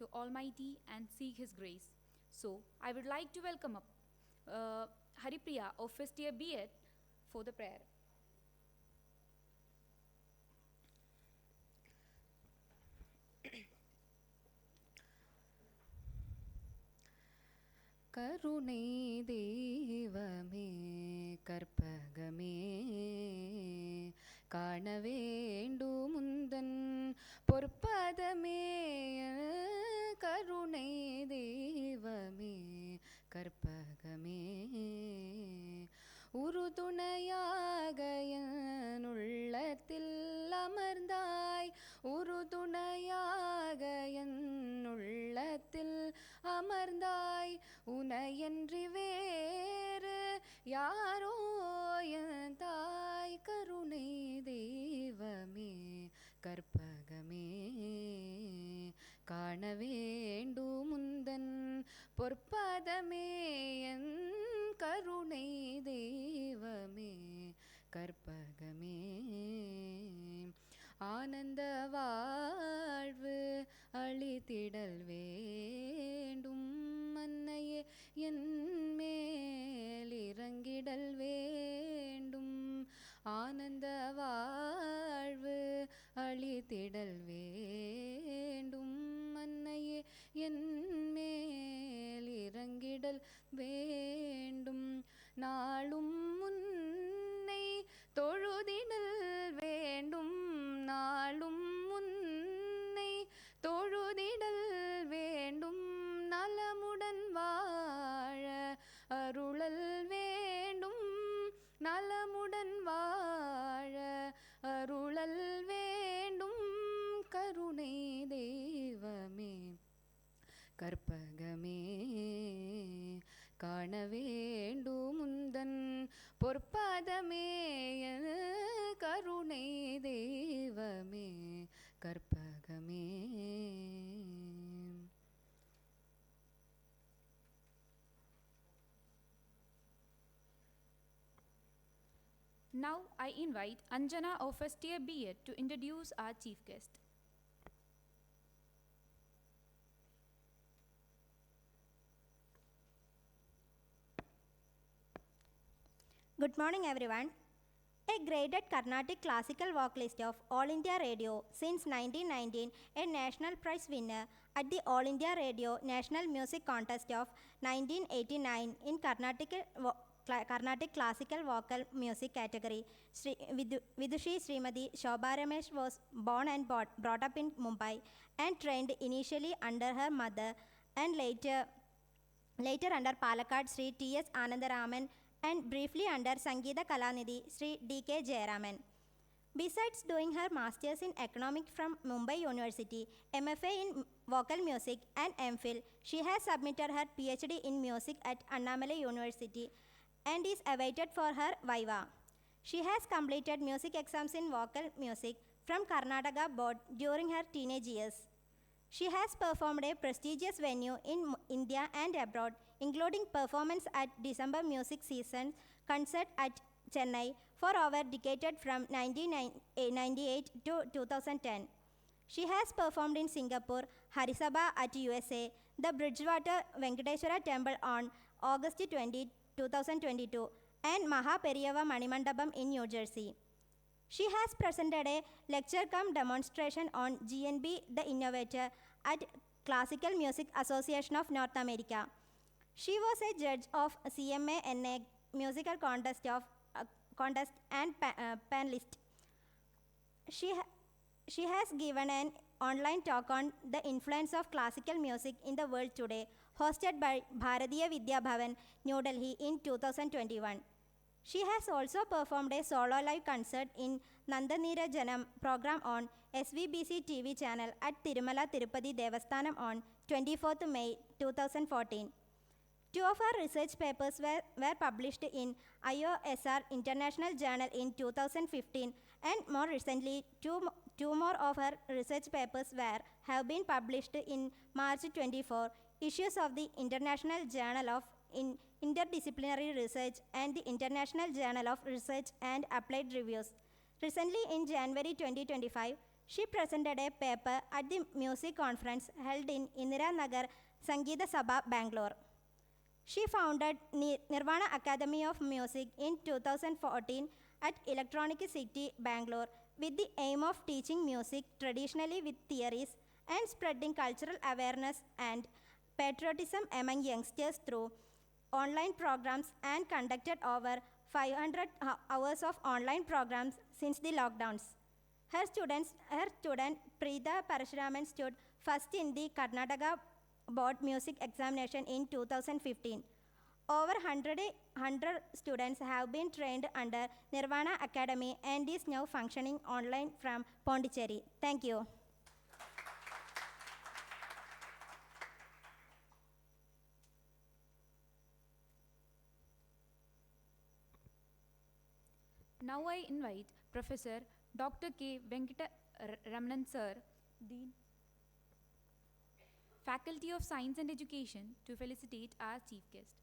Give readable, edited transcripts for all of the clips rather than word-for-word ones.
to Almighty and seek His grace. So, I would like to welcome up Haripriya of first year B.E.D for the prayer. கருணை தெய்வமே கற்பகமே காண வேண்டும் முந்தன் பொற்பதமே கருணை தெய்வமே கற்பகமே உறுதுணையாக என் உள்ளத்தில் அமர்ந்தாய் உறுதுணையாக என் உள்ளத்தில் அமர்ந்தாய் உனையன்றி வேறு யாரோ என் தாய் கருணை தெய்வமே கற்பகமே காண வேண்டும் முந்தன் பொற்பதமே என் கருணை தெய்வமே கற்பகமே ஆனந்த வாழ்வு அளித்திடல் வேண்டும் அன்னையே என் மேல் இறங்கிடல் வேண்டும் ஆனந்த வாழ்வு அளித்திடல் வேண்டும் அன்னையே என் மேல் இறங்கிடல் வேண்டும் நாளும் முன்னை தொழுதிடல் வேண்டும் நாளும் முன்னை தொழுதிடல் வேண்டும் நலமுடன் வாழ அருளல் வேண்டும் நலமுடன் வாழ அருளல் வேண்டும் கருணை தெய்வமே கற்பகமே காண வேண்டும் முந்தன் பொற்பதமே கருணை தெய்வமே கற்பகமே. Now I invite Anjana of first year B.E.D to introduce our chief guest. Good morning everyone. A graded Carnatic classical vocalist of All India Radio since 1919, a national prize winner at the All India Radio National Music Contest of 1989 in Carnatic classical vocal music category. Vidushi Srimati Shobha Ramesh was born and brought up in Mumbai and trained initially under her mother and later under Palakkad Sri T.S. Anandaraman and briefly under Sangeeta Kalanidhi Sri D.K. Jayaraman. Besides doing her Masters in Economics from Mumbai University, MFA in Vocal Music and MPhil, she has submitted her PhD in Music at Annamalai University and is awaited for her Viva. She has completed music exams in vocal music from Karnataka Board during her teenage years. She has performed a prestigious venue in India and abroad, including performance at December Music Season concert at Chennai for over a decade from 1998 to 2010. She has performed in Singapore, Harisabha at USA, the Bridgewater Venkateswara Temple on August 20, 2022, and Mahaperiyava Manimandapam in New Jersey. She has presented a lecture cum demonstration on GNB the Innovator at Classical Music Association of North America. She was a judge of CMA musical contest and panelist. She has given an online talk on the influence of classical music in the world today, hosted by Bharatiya Vidya Bhavan, New Delhi in 2021. She has also performed a solo live concert in Nandanira Janam program on SVBC TV channel at Tirumala Tirupati Devasthanam on 24th May 2014. Two of her research papers were published in IOSR International Journal in 2015, and more recently, two more of her research papers have been published in March 24 issues of the International Journal of Interdisciplinary Research and the International Journal of Research and Applied Reviews. Recently, in January 2025, She presented a paper at the music conference held in Indira Nagar Sangeeta Sabha, Bangalore. She founded Nirvana Academy of Music in 2014 at Electronic City, Bangalore, with the aim of teaching music traditionally with theories and spreading cultural awareness and patriotism among youngsters through online programs, and conducted over 500 hours of online programs since the lockdowns. Her student Preeta Parashuraman stood first in the Karnataka Board Music Examination in 2015. Over 100 students have been trained under Nirvana Academy and is now functioning online from Pondicherry. Thank you. Now I invite Professor Dr. K. Venkata Ramanan Sir, Dean, Faculty of Science and Education, to felicitate our chief guest.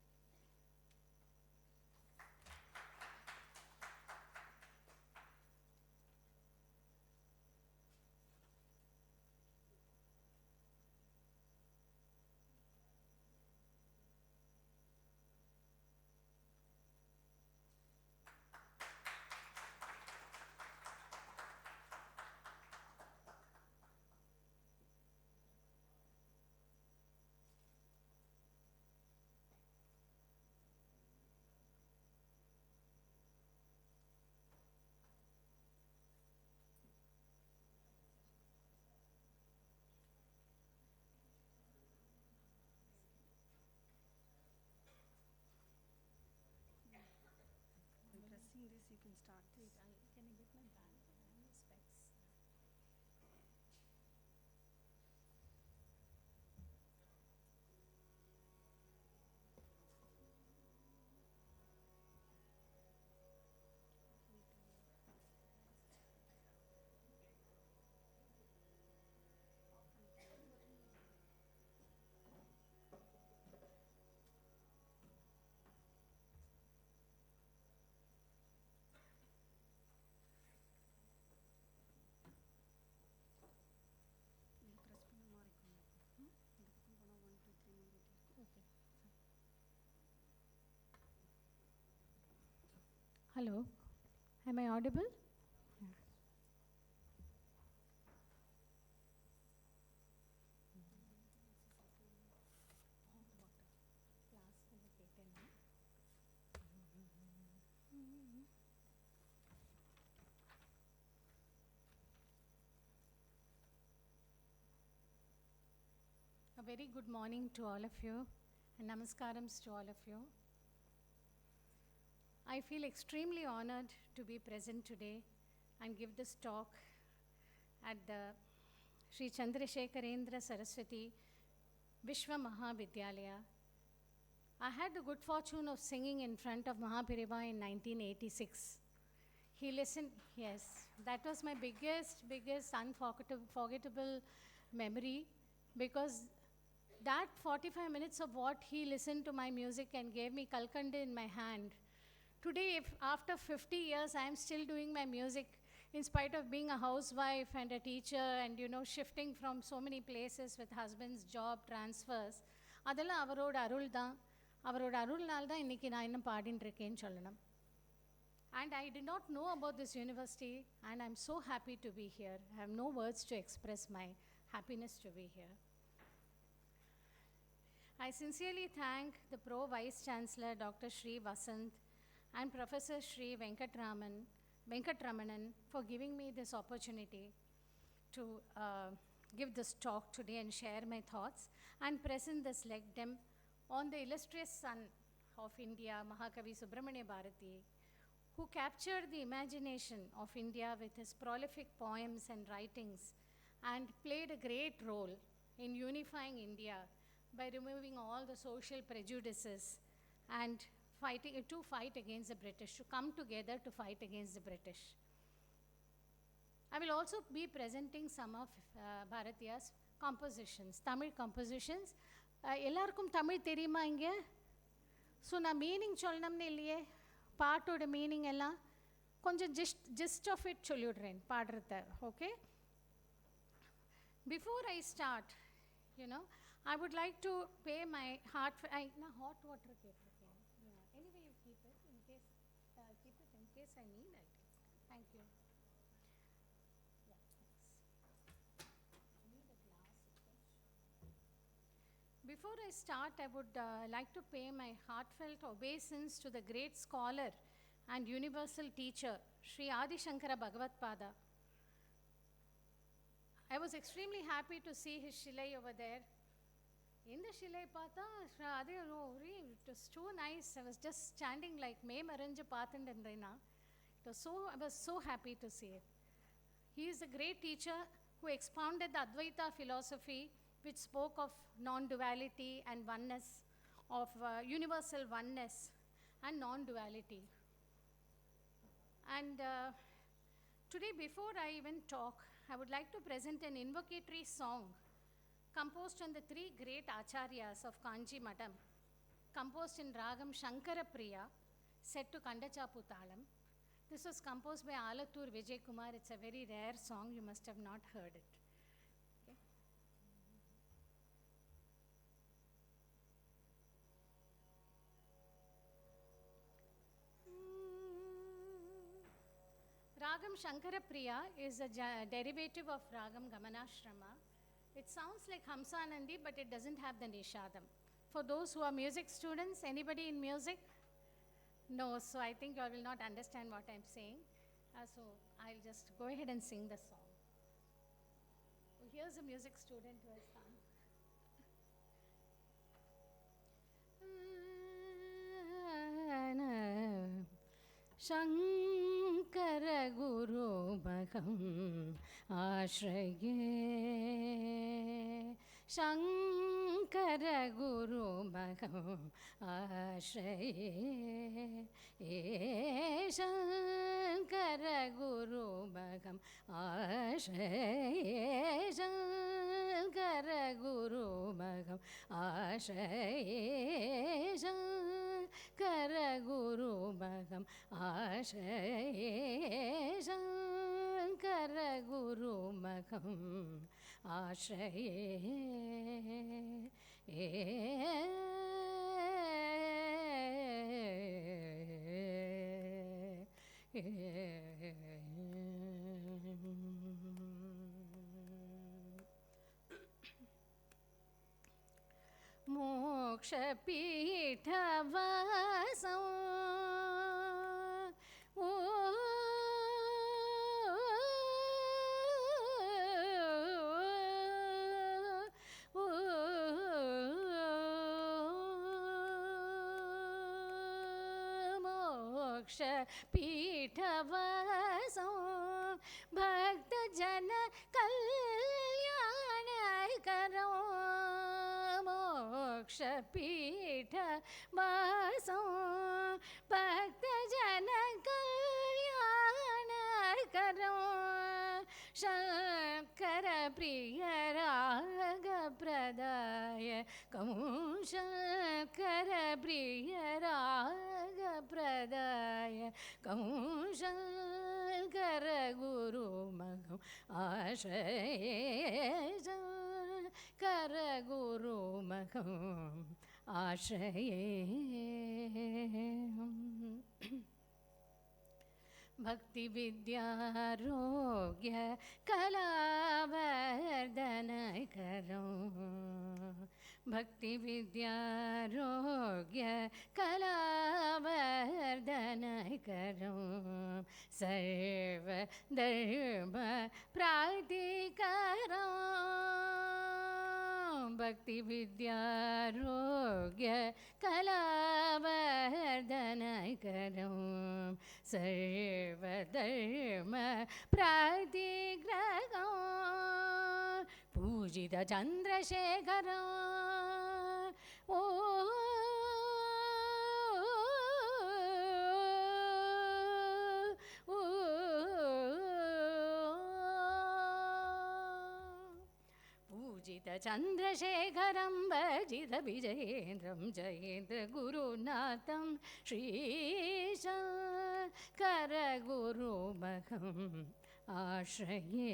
Pressing this, you can start this. Can I get my band and specs? Press பண்ண மாதிரி இருக்கும். இந்த பக்கம் போனால் 1 2 3 மாதிரி இருக்கும். Hello, am I audible? A very good morning to all of you and namaskarams to all of you. I feel extremely honored to be present today and give this talk at the Sri Chandrasekharendra Saraswati Vishwa Mahavidyalaya. I had the good fortune of singing in front of Mahapiriva in 1986. He listened, yes, that was my biggest unforgettable memory, because that 45 minutes of what he listened to my music and gave me Kalkanda in my hand. Today, if after 50 years, I am still doing my music in spite of being a housewife and a teacher and, shifting from so many places with husband's job transfers. அதெல்லாம் அவரோட அருள் தான். அவரோட அருள்னால தான் இன்னைக்கு நான் இன்னும் பாடிட்டு இருக்கேன்னு சொல்லணும். And I did not know about this university, and I'm so happy to be here. I have no words to express my happiness to be here. I sincerely thank the Pro Vice Chancellor Dr. Sri Vasant and Professor Sri Venkatramanan for giving me this opportunity to give this talk today and share my thoughts and present this lectern on the illustrious son of India, Mahakavi Subramanya Bharati, who captured the imagination of India with his prolific poems and writings and played a great role in unifying India by removing all the social prejudices and to fight against the British, to come together to fight against the British. I will also be presenting some of Bharatiya's compositions, Tamil compositions. எல்லாருக்கும் தமிழ் தெரியுமா இங்கே? So நான் meaning சொல்லணும்னு இல்லையே, பாட்டோட meaning எல்லாம் கொஞ்சம் gist of it சொல்லிவிடுறேன் பாடுறத. Okay, Before I start, I would like to pay my hot water anyway you keep it in case I need it. Thank you. Yeah, thanks. Need a glass, of course. Before I start, I would like to pay my heartfelt obeisance to the great scholar and universal teacher, Sri Adi Shankara Bhagavatpada. I was extremely happy to see his Shilai over there. In the Shilai Pata, it was too nice. I was just standing like May Maranja Pathandandrina. I was so happy to see it. He is a great teacher who expounded the Advaita philosophy, which spoke of non-duality and oneness, of universal oneness and non-duality. And today, before I even talk, I would like to present an invocatory song composed on the three great acharyas of Kanchi Madam, composed in Ragam Shankara Priya, set to Kandachapu Talam. This was composed by Alathur Vijay Kumar. It's a very rare song. You must have not heard it. Okay. Ragam Shankara Priya is a derivative of Ragam Gamanashrama. It sounds like Hamsanandi, but it doesn't have the Nishadam. For those who are music students, anybody in music? No, so I think you all will not understand what I'm saying. So I'll just go ahead and sing the song. Here's a music student who has sung. Shankara Guru Bhagam Ashraye Shankara Guru Bhagam Ashraye Shankara Guru Bhagam Ashraye Shankara Guru Bhagam Ashraye Shankara Guru Bhagam Ashraye Shankara Guru Bhagam Ashraye Moksha Pitha Vasam Moksha Pitha Vasam Bhakta Jana Kalyana Karam Moksha Pitha Vasam Bhakta Jana Kalyana Karam Shankara Priya Raga Pradaya Kam Shankara Priya Raga Pradaya Kam Shankara Guru Magam Ashraye Shankara Guru Magam Ashraye Bhakti Vidya Rogya Kalavardhana Karam Bhakti Vidya Rogya Kalavardhana Karam Sarva Dharma Pratikaram Bhakti Vidya Rogya Kalavardhana Karam Sarva Dharma Pratigraham Pujita Chandrasekharam Pujita Chandrasekharam Bhajita Vijayendram Jayendra Gurunatham Shri Shankara Guru Bhagam Ashraye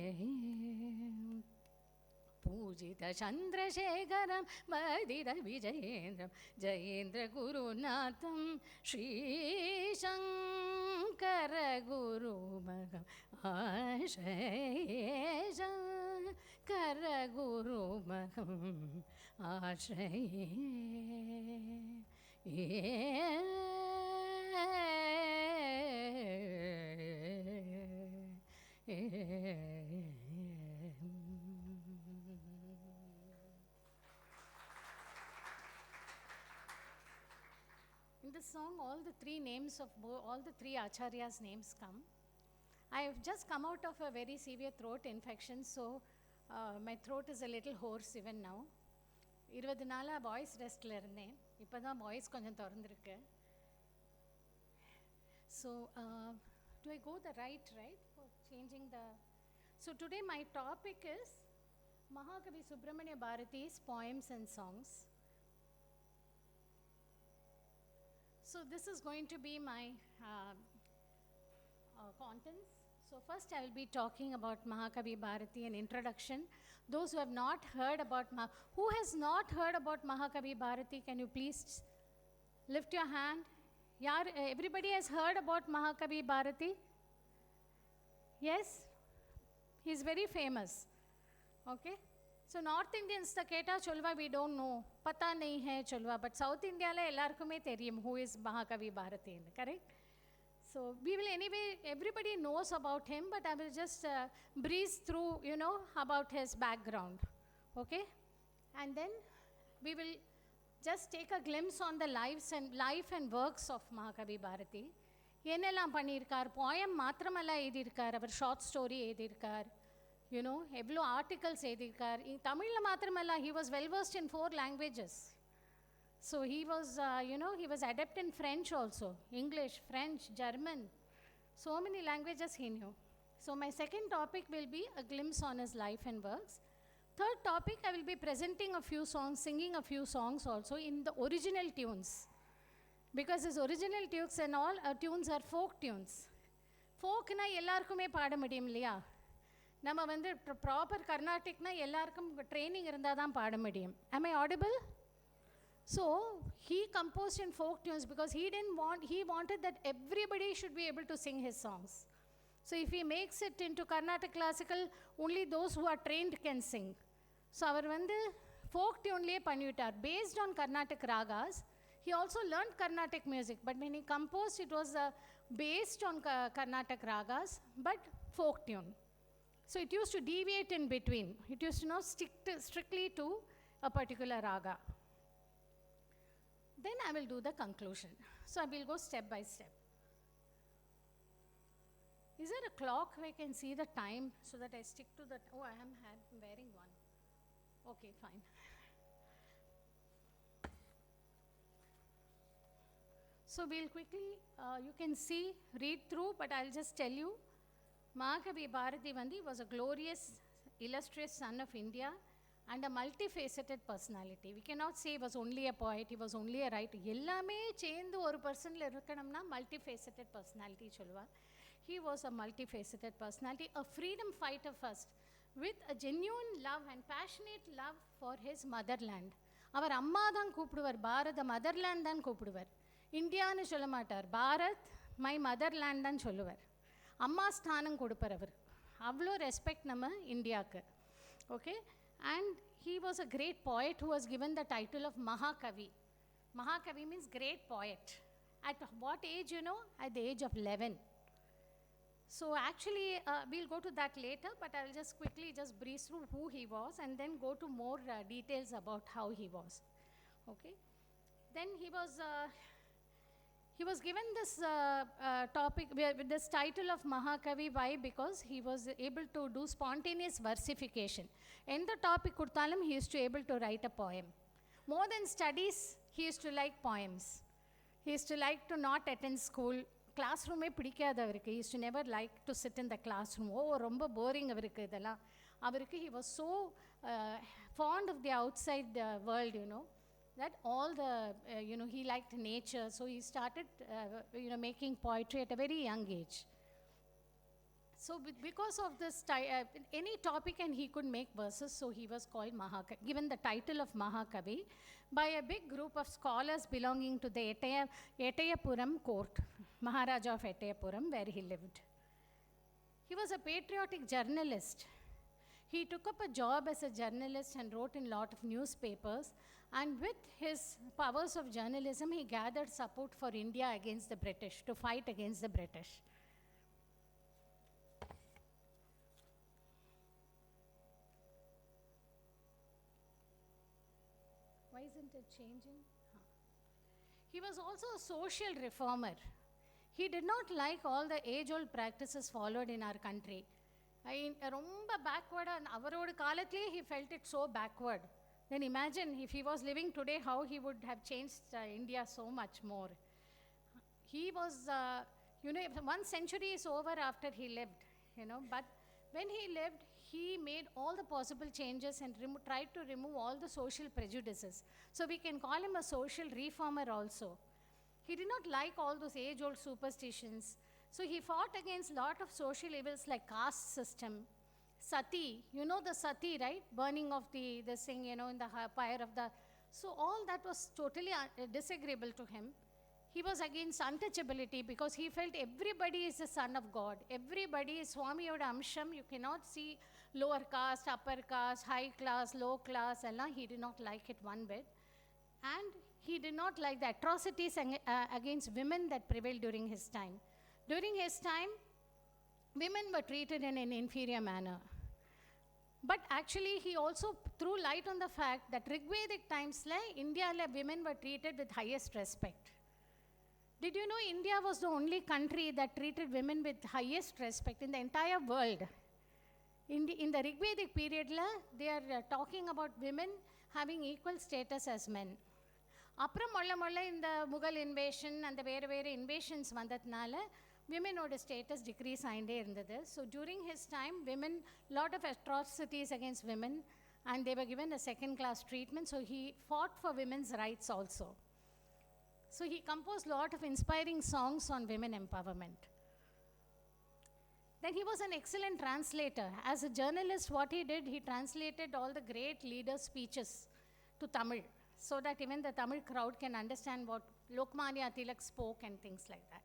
पूजित चन्द्रशेखरं मदिर विजयेन्द्रं जयेन्द्रगुरुनाथं श्रीशङ्करगुरुमहम् आश्रये शङ्करगुरुमहम् आश्रये In this song, all the three names of all the three acharyas' names come. I have just come out of a very severe throat infection, so my throat is a little hoarse even now. 20 நாளாக voice ரெஸ்ட்டில் இருந்தேன். இப்போ தான் voice கொஞ்சம் திறந்துருக்கு. So, do I go the right for changing the... So today my topic is Mahakavi Subramanya Bharati's poems and songs. So this is going to be my contents. So first I will be talking about Mahakavi Bharati, an introduction. Those who have not heard about who has not heard about Mahakavi Bharati, can you please lift your hand? Everybody has heard about Mahakavi Bharati? Yes? He's very famous. Okay? So North Indians ta keta cholva we don't know. Pata nahi hai cholva. But South India la ellarkume theriyum who is Mahakavi Bharati. Correct? So we will anyway, everybody knows about him, but I will just breeze through, about his background. Okay? And then we will just take a glimpse on the life and works of Mahakavi Bharati. என்னெல்லாம் பண்ணியிருக்கார், poem மாத்திரமல்ல எழுதியிருக்கார், அவர் short story எழுதியிருக்கார், எவ்வளோ articles எழுதியிருக்கார். தமிழில் மாத்திரமல்ல, he was well versed in 4 languages. So he was, he was adept in French also, English, French, German. So many languages he knew. So my second topic will be a glimpse on his life and works. Third topic, I will be presenting a few songs, singing a few songs also in the original tunes. Because his original tunes and all tunes are folk tunes. Folk na ellarkume paada mudiyum illaya. நம்ம வந்து proper கர்நாடிக்னா எல்லாருக்கும் training இருந்தால் தான் பாட முடியும். Am I audible? So he composed in folk tunes because he wanted that everybody should be able to sing his songs. So if he makes it into Carnatic classical, only those who are trained can sing. So அவர் வந்து folk tuneலே பண்ணிவிட்டார். Based on Carnatic ragas, he also learned Carnatic music, but when he composed, it was based on Carnatic ragas, but folk tune. So it used to deviate in between. It used to not stick strictly to a particular raga. Then I will do the conclusion. So I will go step by step. Is there a clock where I can see the time so that I stick to the... Oh, I am wearing one. Okay, fine. So we'll quickly, you can see, read through, but I'll just tell you. Mahakavi Bharati Vandi was a glorious, illustrious son of India and a multifaceted personality. We cannot say he was only a poet, he was only a writer. Ellame chendu oru person la irukkanamna multifaceted personality solva. He was a multifaceted personality, a freedom fighter first, with a genuine love and passionate love for his motherland. Avar amma dhan koopduvar, Bharat motherland dhan koopduvar. India nu solla maatar, Bharat my motherland dhan solluvar. அம்மா ஸ்தானம் கொடுப்பார் அவர். அவ்வளோ respect நம்ம இந்தியாவுக்கு. Okay, and he was a great poet who was given the title of Mahakavi. Mahakavi means great poet. At what age, At the age of 11. So actually, we'll go to that later, but I'll just quickly breeze through who he was and then go to more details about how he was. Okay. Then he was given this topic with this title of Mahakavi. Why? Because he was able to do spontaneous versification. In the topic kurthalum, he used to able to write a poem. More than studies, he used to like poems. He used to like to not attend school. Classroom e pidikadha avarku. He used to never like to sit in the classroom. Oh, romba boring avarku idella. Avarku he was so fond of the outside world, that all the, he liked nature, so he started, making poetry at a very young age. So because of this, any topic and he could make verses, so he was called given the title of Mahakavi by a big group of scholars belonging to the Etayapuram court, Maharaja of Etayapuram, where he lived. He was a patriotic journalist. He took up a job as a journalist and wrote in a lot of newspapers, and with his powers of journalism, he gathered support for India against the British, to fight against the British. Why isn't it changing? He was also a social reformer. He did not like all the age-old practices followed in our country. Romba backward, and avarodu kaalathile he felt it so backward. Then imagine if he was living today, how he would have changed India so much more. He was, one century is over after he lived, but when he lived, he made all the possible changes and tried to remove all the social prejudices. So we can call him a social reformer also. He did not like all those age-old superstitions. So he fought against a lot of social evils like caste system, sati, the sati, right? Burning of this thing, in the pyre of the... So all that was totally disagreeable to him. He was against untouchability because he felt everybody is the son of God. Everybody is Swami Yoda Amsham. You cannot see lower caste, upper caste, high class, low class. He did not like it one bit. And he did not like the atrocities against women that prevailed during his time. During his time, women were treated in an inferior manner. But actually, he also threw light on the fact that Rigvedic times, India women were treated with highest respect. Did you know India was the only country that treated women with highest respect in the entire world? In the Rigvedic period, they are talking about women having equal status as men. Apram in the Mughal invasion and the வேறு invasions வந்ததுனால women's status decrease ஆயிண்டே இருந்தது. So during his time, lot of atrocities against women, and they were given a second-class treatment. So he fought for women's rights also. So he composed a lot of inspiring songs on women empowerment. Then he was an excellent translator. As a journalist, what he did, he translated all the great leaders' speeches to Tamil, so that even the Tamil crowd can understand what Lokmanya Tilak spoke and things like that.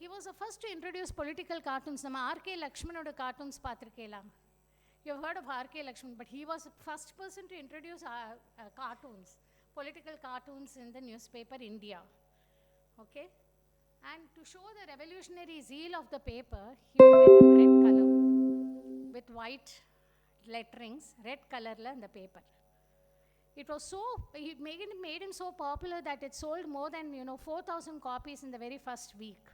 He was the first to introduce political cartoons. Nama R.K. Lakshmanoda cartoons paathirukela. You have heard of R.K. Lakshman, but he was the first person to introduce cartoons, political cartoons in the newspaper India. Okay? And to show the revolutionary zeal of the paper, he put it in red color with white letterings, red color in the paper. It was so, it made him so popular that it sold more than 4,000 copies in the very first week.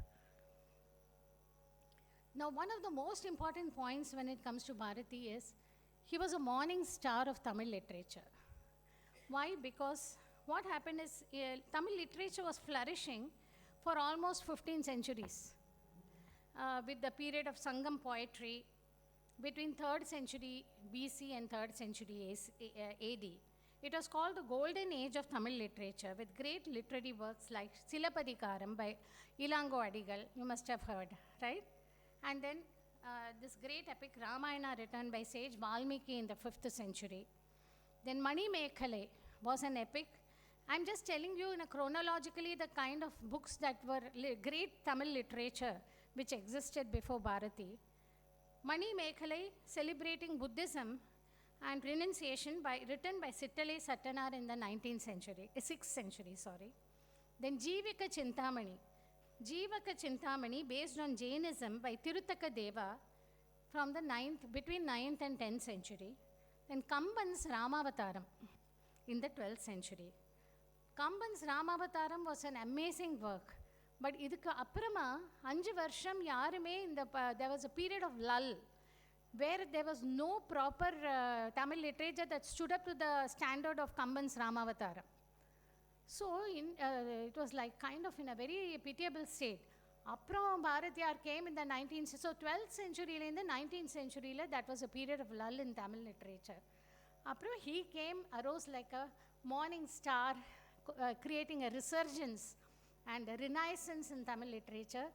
Now, one of the most important points when it comes to Bharati is he was a morning star of Tamil literature. Why? Because what happened is Tamil literature was flourishing for almost 15 centuries with the period of Sangam poetry between 3rd century BC and 3rd century AD. It was called the golden age of Tamil literature, with great literary works like Silapadikaram by Ilango Adigal, you must have heard, right? And then this great epic Ramayana written by sage Valmiki in the 5th century. Then Mani Mekhale was an epic. I'm just telling you chronologically the kind of books that were great Tamil literature which existed before Bharati. Mani Mekhale, celebrating Buddhism and renunciation, written by Sittale Sattanar in the 6th century. Then Jivaka Chintamani, based on Jainism by Tirutaka Deva from the between 9th and 10th century. Then Kamban's Ramavataram in the 12th century. Kamban's Ramavataram was an amazing work. But idukku apprama 5 varsham yarume there was a period of lull where there was no proper Tamil literature that stood up to the standard of Kamban's Ramavataram. So it was like kind of in a very pitiable state. Apram Bharatiyar came in the 19th, so 12th century in the 19th century, that was a period of lull in Tamil literature. Apram he arose like a morning star, creating a resurgence and a renaissance in Tamil literature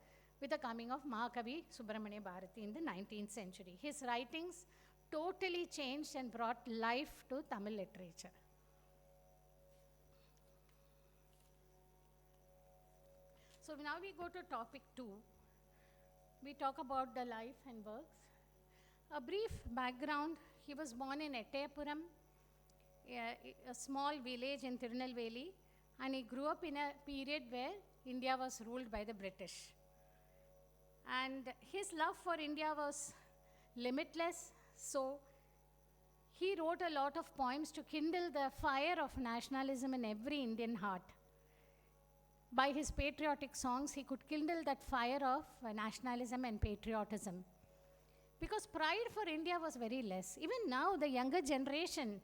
with the coming of Mahakavi Subramanya Bharati in the 19th century. His writings totally changed and brought life to Tamil literature. So now we go to topic 2. We talk about the life and works. A brief background: he was born in Ettayapuram, a small village in Tirunelveli, and he grew up in a period where India was ruled by the British. And his love for India was limitless, so he wrote a lot of poems to kindle the fire of nationalism in every Indian heart. By his patriotic songs, he could kindle that fire of nationalism and patriotism. Because pride for India was very less. Even now, the younger generation,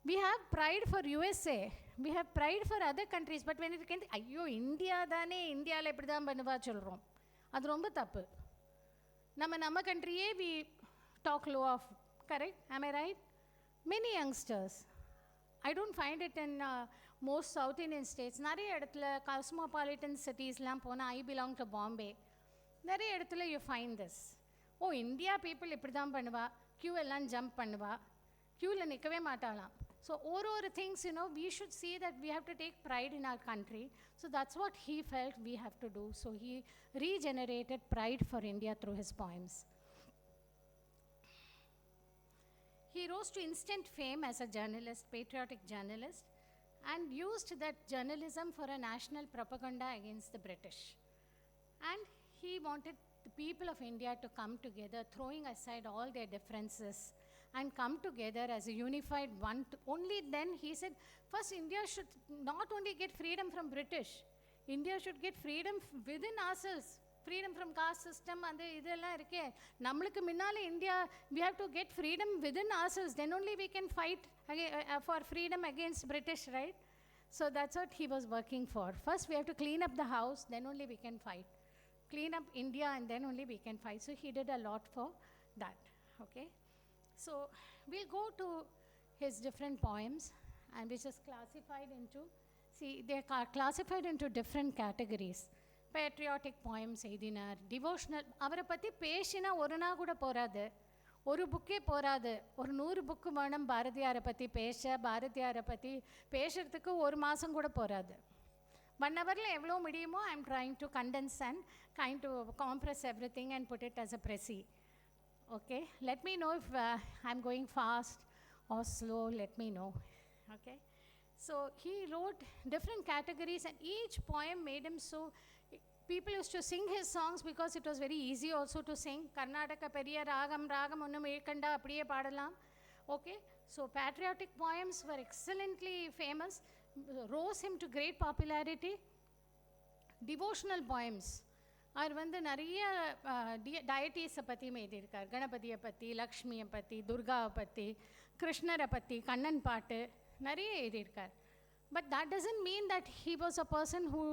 we have pride for USA, we have pride for other countries, but when it comes, ayyo, India dane, India la ipdi dhaan pannuva solrom. Adu romba thappu. Nama country we talk low of, correct? Am I right? Many youngsters. I don't find it in most South Indian states. Nariya edathula cosmopolitan cities lam pona, I belong to Bombay. Nariya edathula you find this. Oh, India people ipdi dhaan pannuva, queue ellam jump pannuva, queue la nikkave maatalam. So over things, we should see that we have to take pride in our country. So that's what he felt we have to do. So he regenerated pride for India through his poems. He rose to instant fame as a journalist, patriotic journalist, and used that journalism for a national propaganda against the British. And he wanted the people of India to come together, throwing aside all their differences, and come together as a unified one. Only then he said, first India should not only get freedom from British, India should get freedom within ourselves. Freedom from caste system and idella irukke. Nammalukku minnale India, we have to get freedom within ourselves. Then only we can fight for freedom against British, right? So that's what he was working for. First we have to clean up the house, then only we can fight. Clean up India and then only we can fight. So he did a lot for that, okay? So we'll go to his different poems, and which is classified into, they are classified into different categories. Patriotic poems, devotional. அவரை பற்றி பேசினா ஒரு நாள் கூட போராது, ஒரு புக்கே போராது, ஒரு 100 புக்கு வேணும் பாரதியாரை பற்றி பேச, பாரதியாரை பற்றி பேசுறதுக்கு ஒரு மாதம் கூட போராது. 1 hourல எவ்வளோ முடியுமோ I am trying to condense and kind to compress everything and put it as a précis. Okay, let me know if I'm going fast or slow, let me know. Okay, so he wrote different categories, and each poem made him so. People used to sing his songs because it was very easy also to sing. Karnataka periya ragam onnum ekanda apdiye paadalam. Okay, so patriotic poems were excellently famous, rose him to great popularity. Devotional poems. அவர் வந்து நிறைய டயட்டீஸை பற்றி எழுதியிருக்கார். கணபதியை பற்றி, லக்ஷ்மியை பற்றி, துர்காவை பற்றி, கிருஷ்ணரை பற்றி, கண்ணன் பாட்டு நிறைய எழுதியிருக்கார். But that doesn't mean that he was a person who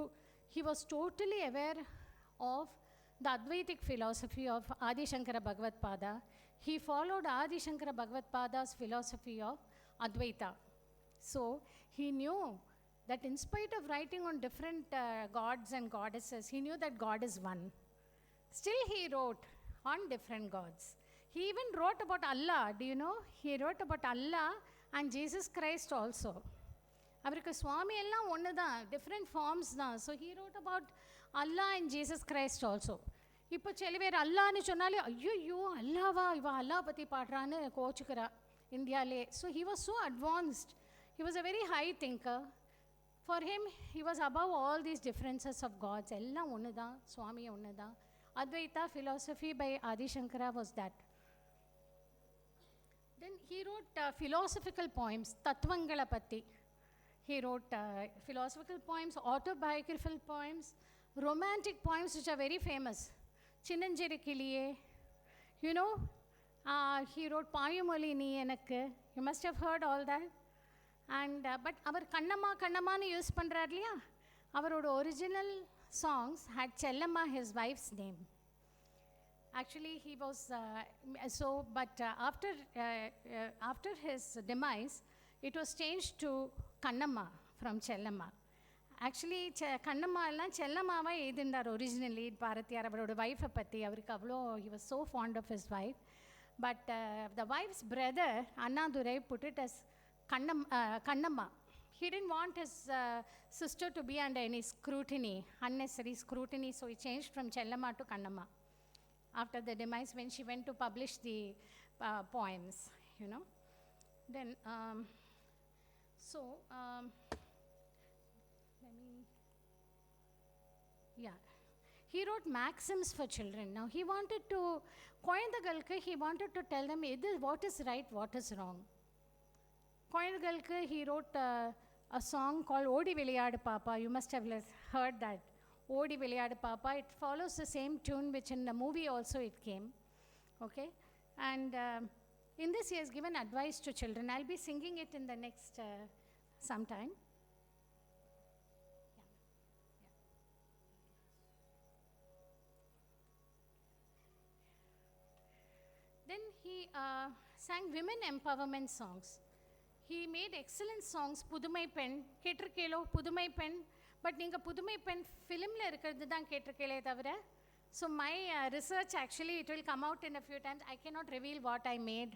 he was totally aware of the Advaitic philosophy of Adi Shankara Bhagavad Pada. He followed Adi Shankara Bhagavad Pada's philosophy of Advaita. So he knew that in spite of writing on different gods and goddesses, he knew that God is one. Still he wrote on different gods. He even wrote about Allah. Do you know? He wrote about Allah and Jesus Christ also. அவருக்கு சுவாமி எல்லாம் ஒன்று தான், different forms தான். So he wrote about Allah and Jesus Christ also. இப்போ சில பேர் அல்லான்னு சொன்னாலே ஐயோ அல்லாவா இவ அல்லா பற்றி பாடுறான்னு கோச்சுக்கிறா இந்தியாவிலே. So he was so advanced. He was a very high thinker. For him he was above all these differences of gods. எல்லாம் ஒன்று தான், சுவாமி ஒன்று தான். Advaita philosophy by Adi Shankara was that. Then he wrote philosophical poems, தத்துவங்களை பற்றி. He wrote philosophical poems, autobiographical poems, romantic poems which are very famous. Chinnanjiri Kiliye, you know, he wrote Payumoli Nee Enakku. You must have heard all that. And but our Kannamma Kannamanu use பண்றார் இல்லையா, அவரோட original songs had Chellamma, his wife's name. Actually he was but after his demise, it was changed to Kannamma from Chellamma. Actually Kannamma எல்லாம் செல்லம்மாவாக எழுதிண்டார் originally Bharathiyar அவரோட wifi பற்றி. அவருக்கு அவ்வளோ he was so fond of his wife. But the wife's brother, Annadurai, put it as Kannamma. He didn't want his sister to be under any scrutiny, unnecessary scrutiny, so he changed from Chellamma to Kannamma after the demise when she went to publish the poems, you know. Then, let me, yeah. He wrote maxims for children. Now, he wanted to, he wanted to tell them what is right, what is wrong. He wrote a song called Odi Viliyadu Papa. You must have heard that. Odi Viliyadu Papa. It follows the same tune which in the movie also it came. Okay? And in this he has given advice to children. I'll be singing it in the next sometime. Then he sang women empowerment songs. He made excellent songs. Pudumai Pen, Ketrikelo, Pudumai Pen, but Ninga Pudumai Pen film la irukradhu Ketrikele thavira. So my research actually it will come out in a few times. I cannot reveal what I made.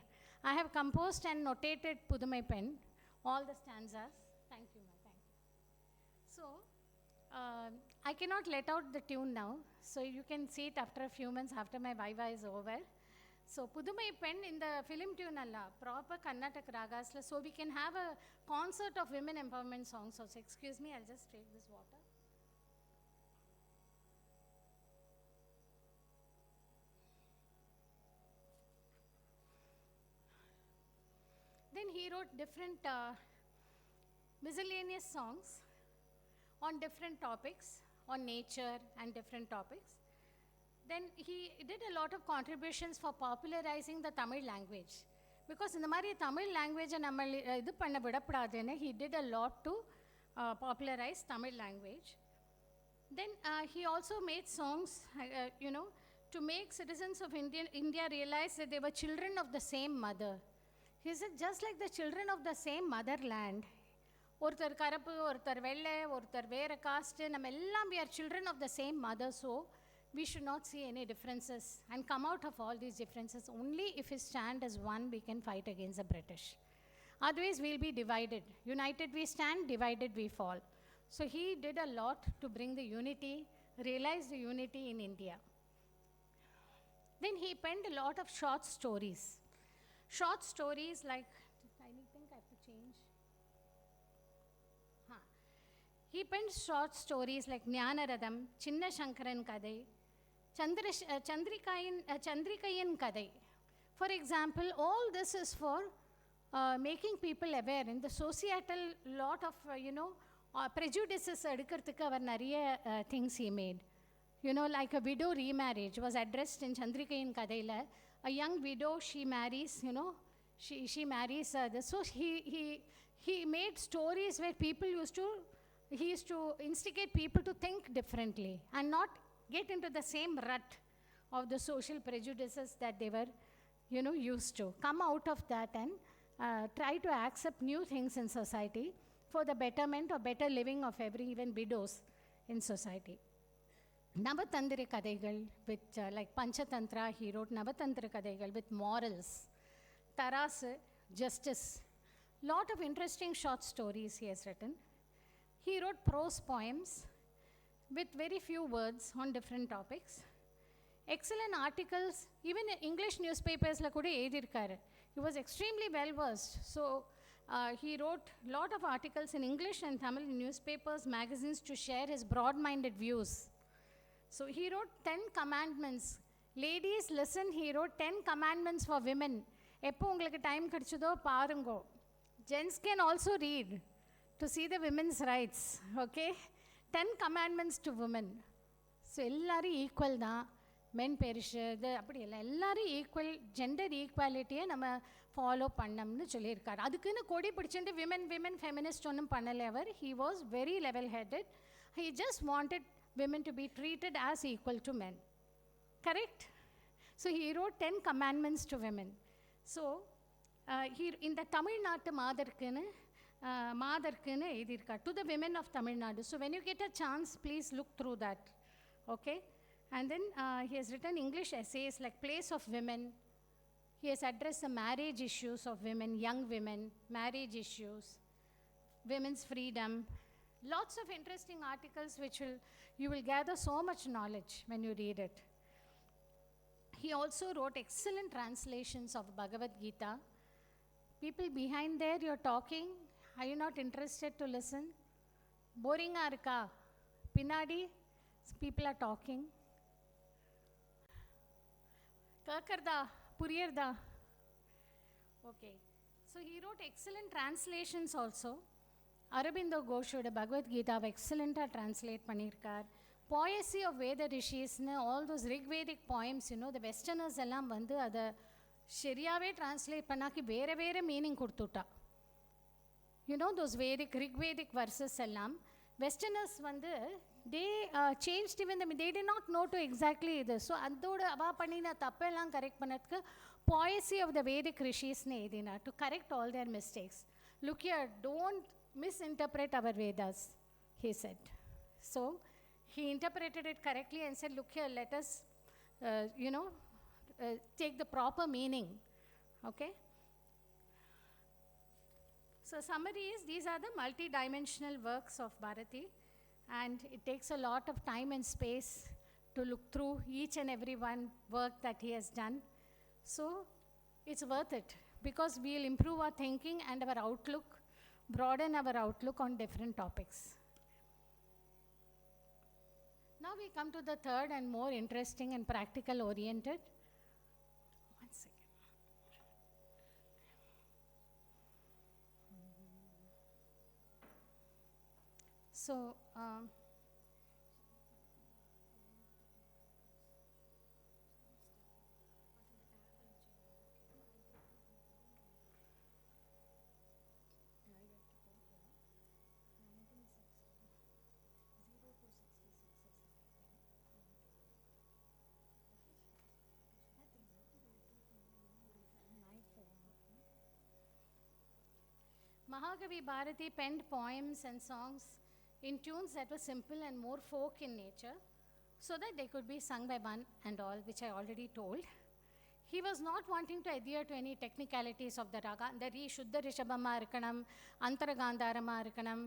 I have composed and notated Pudumai Pen, all the stanzas. Thank you, ma. Thank you. So I cannot let out the tune now. So you can see it after a few months after my viva is over. So Pudumai Pen in the film tune alla, proper Karnataka ragas, so we can have a concert of women empowerment songs also. Excuse me, I'll just take this water. Then he wrote different miscellaneous songs on different topics, on nature and different topics. Then he did a lot of contributions for popularizing the Tamil language. Because in the Mari Tamil language, he did a lot to popularize Tamil language. Then he also made songs, you know, to make citizens of India realize that they were children of the same mother. He said, just like the children of the same motherland, ஒருத்தர் கருப்பு ஒருத்தர் வெள்ளை ஒருத்தர் வேற cost நம்ம எல்லாம் we are children of the same mother, so we should not see any differences and come out of all these differences. Only if we stand as one, we can fight against the British. Otherwise, we'll be divided. United we stand, divided we fall. So he did a lot to bring the unity, realize the unity in India. Then he penned a lot of short stories. Short stories like, I think I have to change. He penned short stories like Jnanaradam, Chinna Shankaran Kadai, Chandrikayan Kadai. For example, all this is for making people aware in the societal lot of, prejudices edukarthukku avar nariya things he made. You know, like a widow remarriage was addressed in Chandrikayan Kadaila. A young widow, she marries, you know, she marries so he made stories where people he used to instigate people to think differently and not get into the same rut of the social prejudices that they were, you know, used to. Come out of that and try to accept new things in society for the betterment or better living of even widows in society. Navatandira Kadaigal with like Panchatantra, he wrote Navatandira Kadaigal with morals, Taras, justice. Lot of interesting short stories he has written. He wrote prose poems with very few words on different topics. Excellent articles, even in English newspapers la kuda edhirkaru. He was extremely well versed. So he wrote a lot of articles in English and Tamil newspapers, magazines to share his broad-minded views. So he wrote 10 commandments. Ladies, listen, he wrote 10 commandments for women. Eppo ungalku time kadichudho paarungo. Gents can also read to see the women's rights, okay? 10 commandments to women. So ellaru equal da, men perish, appadi ellaru equal, gender equality nama follow pannamnu sollirkar. Adukku kodi pidichinde women feminist onnum pannala avar. He was very level headed. He just wanted women to be treated as equal to men. Correct? So he wrote 10 commandments to women. So in the Tamil Nadu Madarkku மாதர்க்குன்னு எழுதியிருக்கார், to the women of Tamil Nadu. So when you get a chance, please look through that. Okay, and then he has written English essays like Place of Women. He has addressed the marriage issues of women, young women, marriage issues, women's freedom. Lots of interesting articles which you will gather so much knowledge when you read it. He also wrote excellent translations of Bhagavad Gita. People behind there, you're talking. Are you not interested to listen? Boring arka. Pinadi, people are talking. Kakarda, Puriyarda. Okay. So he wrote excellent translations also. Aurobindo Ghoshoda Bhagavad Gita excellent translate பண்ணிருக்கார். Poesy of Veda Rishis, all those Rigvedic poems, the Westerners எல்லாம் வந்து அதை சரியாவே translate பண்ணாக்கி வேற வேற meaning கொடுத்துட்டா. Those Rigvedic verses எல்லாம் Westerners வந்து they changed even them. They did not know to exactly this. So அதோட அவா பண்ணின தப்பெல்லாம் கரெக்ட் பண்ணதுக்கு poesy of the Vedic Rishis எழுதினா to correct all their mistakes. Look here, don't misinterpret our Vedas, he said. So he interpreted it correctly and said, look here, let us take the proper meaning. Okay, so summary is, these are the multi-dimensional works of Bharati, and it takes a lot of time and space to look through each and every one work that he has done. So it's worth it, because we'll improve our thinking and our outlook, broaden our outlook on different topics. Now we come to the third and more interesting and practical oriented. One second. So Mahakavi Bharati penned poems and songs in tunes that were simple and more folk in nature, so that they could be sung by one and all, which I already told. He was not wanting to adhere to any technicalities of the raga. The Shuddha Rishabhamma irukkanam, Antara Gandharama irukkanam,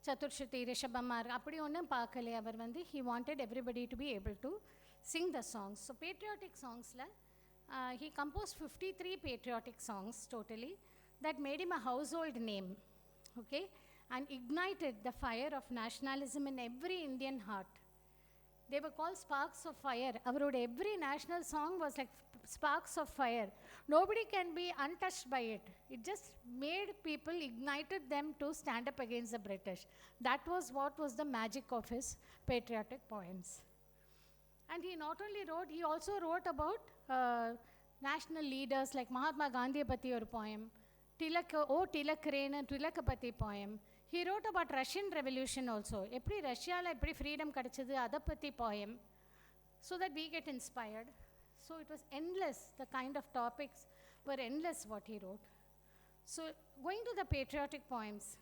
Chaturshruti Rishabhamma appadi onnum paakale avar vandu. He wanted everybody to be able to sing the songs. So patriotic songs la he composed 53 patriotic songs totally, that made him a household name, okay, and ignited the fire of nationalism in every Indian heart. They were called sparks of fire. Every national song was like sparks of fire. Nobody can be untouched by it. It just made people, ignited them to stand up against the British. That was what was the magic of his patriotic poems. And he not only wrote, he also wrote about national leaders like Mahatma Gandhi pati or poem, Tilak Rena Tilakapati poem. He wrote about Russian Revolution also. Every Russia la every freedom kadachadu adapati poem, so that we get inspired. So it was endless. The kind of topics were endless what he wrote. So going to the patriotic poems,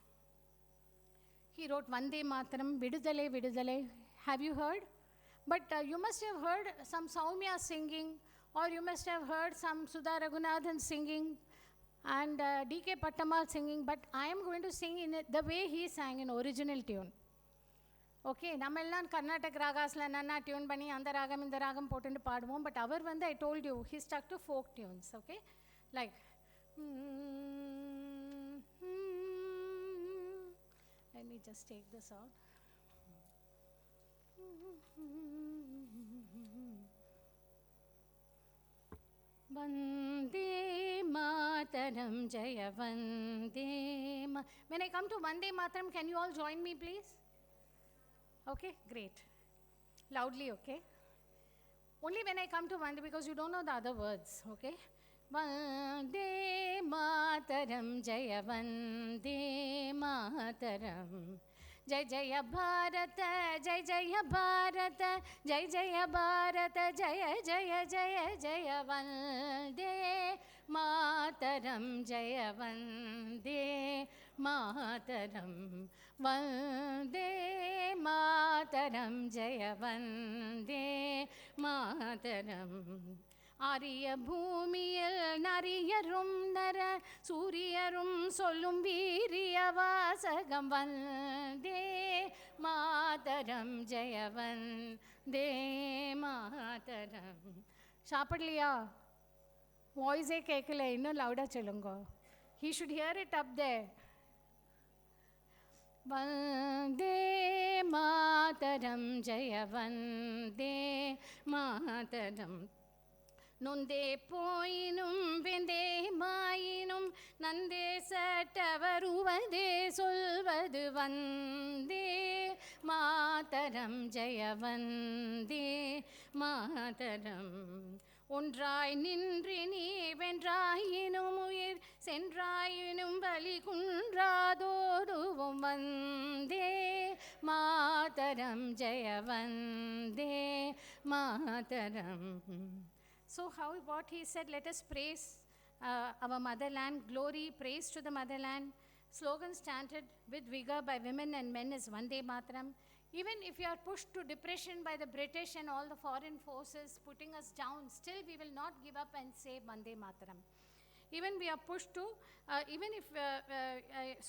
he wrote Vande Mataram, Vidudale Vidudale. Have you heard? But you must have heard some Soumya singing, or you must have heard some Sudha Raghunathan singing, and D.K. Pattamal singing, but I am going to sing in it the way he sang in original tune. Okay, namellan Karnataka ragas la nanna tune bani andha ragam indha ragam pottundu paaduvom, but avar vandu I told you he stuck to folk tunes, okay, like let me just take this out. Vande Mataram Jaya Vande Ma. When I come to Vande Mataram, can you all join me, please? Okay, great. Loudly, okay? Only when I come to Vande, because you don't know the other words, okay? Vande Mataram Jaya Vande Mataram. Jai Jaya Bharata, Jai Jaya Bharata, Jai Jaya Bharata, Jaya Jaya Jaya Jaya Vande Mataram, Jaya Vande मातरं वन्दे मातरं जय वन्दे मातरम् ஆரிய பூமியில் நரியரும் நர சூரியரும் சொல்லும் வீரிய வாசகம் வந்தே மாதரம் ஜெயவன் தே மாதரம். சாப்பிடலையா? வாய்ஸே கேட்கல, இன்னும் லவுடாக சொல்லுங்க. He should hear it up there. Vande Mataram ஜெய வந்தே மாதரம். நொந்தே போயினும் வெந்தே மாயினும் நந்தே சட்டவருவதே சொல்வது வந்தே மாதரம் ஜெய வந்தே மாதரம். ஒன்றாய் நின்று நீ வென்றாயினும் உயிர் சென்றாயினும் பலி குன்றாதோடுவோம் வந்தே மாதரம் ஜெய Vande Mataram. So what he said, let us praise our motherland, glory, praise to the motherland. Slogan chanted with vigor by women and men is Vande Mataram. Even if you are pushed to depression by the British and all the foreign forces putting us down, still we will not give up and say Vande Mataram. Even we are pushed to,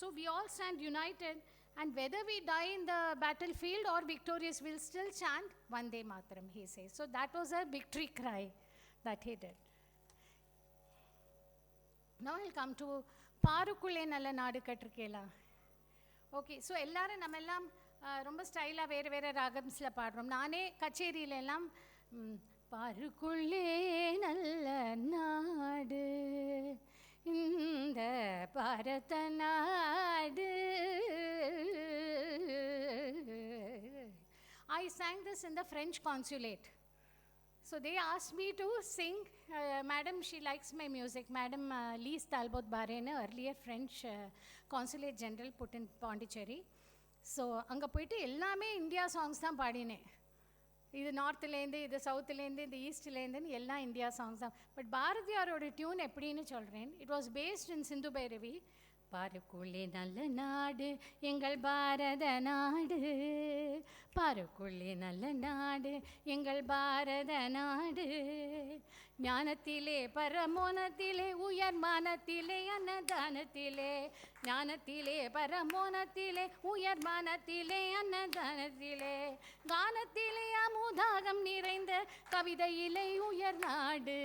so we all stand united, and whether we die in the battlefield or victorious, we'll still chant Vande Mataram, he says. So that was a victory cry that he did. Now I'll come to பாருக்குள்ளே நல்ல நாடு கட்டிருக்கேலா. Okay, so எல்லாரும் நம்ம எல்லாம் ரொம்ப ஸ்டைலாக வேறு வேறு ராகம்ஸில் பாடுறோம். நானே கச்சேரியில எல்லாம் பாருக்குள்ளே நல்ல நாடு இந்த பாரத நாடு. I sang this in the French consulate. So they asked me to sing. Madam, she likes my music. Madam Lise Talbot Barene, earlier French consulate general put in Pondicherry. So அங்கே போயிட்டு எல்லாமே இந்தியா சாங்ஸ் தான் பாடினேன். இது நார்த்துலேருந்து, இது சவுத்துலேருந்து, இது ஈஸ்ட்லேருந்துன்னு எல்லாம் India songs தான். பட் பாரதியாரோட டியூன் எப்படின்னு சொல்கிறேன். It was based in Sindhu Bhairavi. பாருக்குள்ளே நல்ல நாடு எங்கள் பாரத நாடு, பாருக்குள்ளே நல்ல நாடு எங்கள் பாரத நாடு. ஞானத்திலே பரமோனத்திலே உயர்மானத்திலே அன்னதானத்திலே, ஞானத்திலே பரமோனத்திலே உயர்மானத்திலே அன்னதானத்திலே, கானத்திலே அமுதாகம் நிறைந்த கவிதையிலே உயர் நாடு.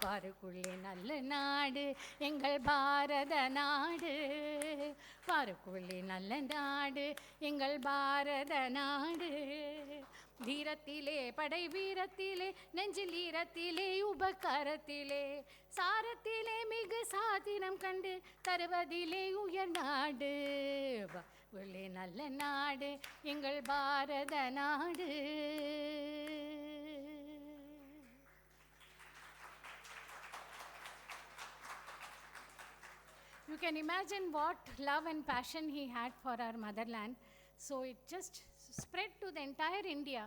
பாருக்குள்ளே நல்ல நாடு எங்கள் பாரத நாடு, பாருக்குள்ளே நல்ல நாடு எங்கள் பாரத நாடு. தீரத்திலே படை வீரத்திலே நெஞ்சில் ஈரத்திலே உபகாரத்திலே, சாரத்திலே மிகு சாதினம் கண்டு தருவதிலே உயர் நாடு. உள்ளே நல்ல நாடு எங்கள் பாரத நாடு. You can imagine what love and passion he had for our motherland. So it just spread to the entire India.